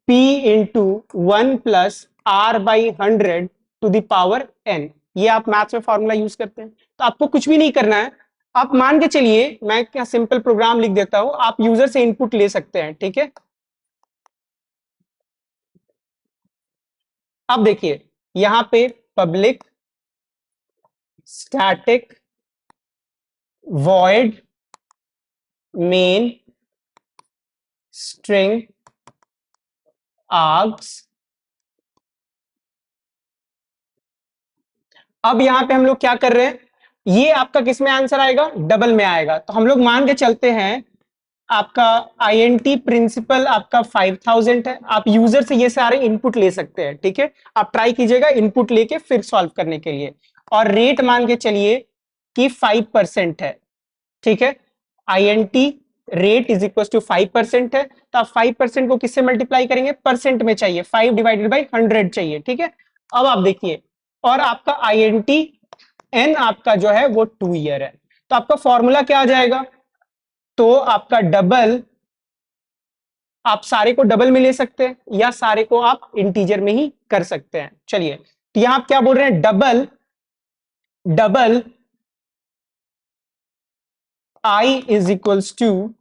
S1: P into 1+R/100 to the power n। ये आप मैथ्स में फॉर्मूला यूज करते हैं। तो आपको कुछ भी नहीं करना है, आप मान के चलिए, मैं क्या सिंपल प्रोग्राम लिख देता हूं, आप यूजर से इनपुट ले सकते हैं, ठीक है। अब देखिए यहां पे public static void main string args। अब यहां पे हम लोग क्या कर रहे हैं, ये आपका किस में आंसर आएगा, डबल में आएगा। तो हम लोग मान के चलते हैं आपका INT प्रिंसिपल आपका 5000 है। आप यूजर से ये सारे इनपुट ले सकते हैं, ठीक है। आप ट्राई कीजिएगा इनपुट लेके फिर सॉल्व करने के लिए। और रेट मान के चलिए कि 5% है, ठीक है। INT rate is equal to 5% है, तो आप 5% को किससे मल्टीप्लाई करेंगे, परसेंट में चाहिए, 5/100 चाहिए, ठीक है। अब आप देखिए, और आपका INT n आपका जो है वो 2 ईयर है। तो आपका फॉर्मूला क्या आ जाएगा, तो आपका डबल, आप सारे को डबल में ले सकते हैं या सारे को आप इंटीजर में ही कर सकते हैं। चलिए तो यहां आप क्या बोल रहे हैं, double double I is equals to,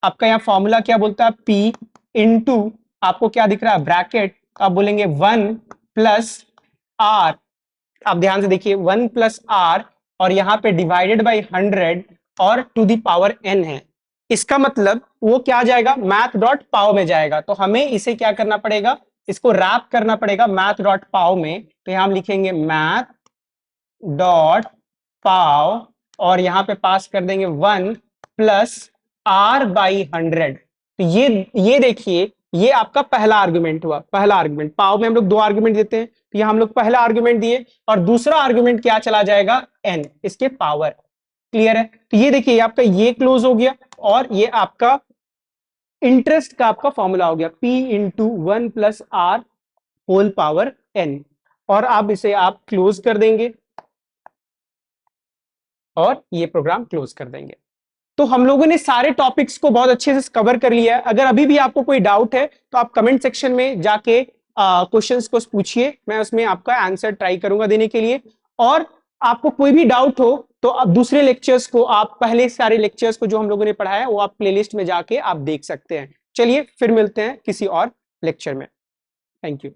S1: आपका यहां फॉर्मूला क्या बोलता है, P इंटू, आपको क्या दिख रहा है, ब्रैकेट, आप बोलेंगे 1+R। आप ध्यान से देखिए 1+R और यहां पे डिवाइडेड बाई 100 और टू दी पावर n है। इसका मतलब वो क्या जाएगा, मैथ डॉट पाव में जाएगा। तो हमें इसे क्या करना पड़ेगा, इसको रैप करना पड़ेगा मैथ डॉट पाव में। तो यहां हम लिखेंगे मैथ डॉट पाव और यहां पे पास कर देंगे 1+R/100। तो ये देखिए, ये आपका पहला आर्गुमेंट हुआ, पहला आर्गुमेंट। पाव में हम लोग 2 आर्गुमेंट देते हैं, तो यहां हम लोग पहला आर्गुमेंट दिए और दूसरा आर्गुमेंट क्या चला जाएगा, n, इसके पावर। क्लियर है। तो ये देखिए आपका ये क्लोज हो गया और ये आपका इंटरेस्ट का आपका फॉर्मूला हो गया, P into 1+R whole power n। और अब इसे आप क्लोज कर देंगे और ये प्रोग्राम क्लोज कर देंगे। तो हम लोगों ने सारे टॉपिक्स को बहुत अच्छे से कवर कर लिया है। अगर अभी भी आपको कोई डाउट है तो आप कमेंट सेक्शन में जाके क्वेश्चंस को पूछिए, मैं उसमें आपका आंसर ट्राई करूंगा देने के लिए। और आपको कोई भी डाउट हो तो आप दूसरे लेक्चर्स को, आप पहले सारे लेक्चर्स को जो हम लोगों ने पढ़ाया है वो आप प्लेलिस्ट में जाके आप देख सकते हैं। चलिए फिर मिलते हैं किसी और लेक्चर में। Thank you.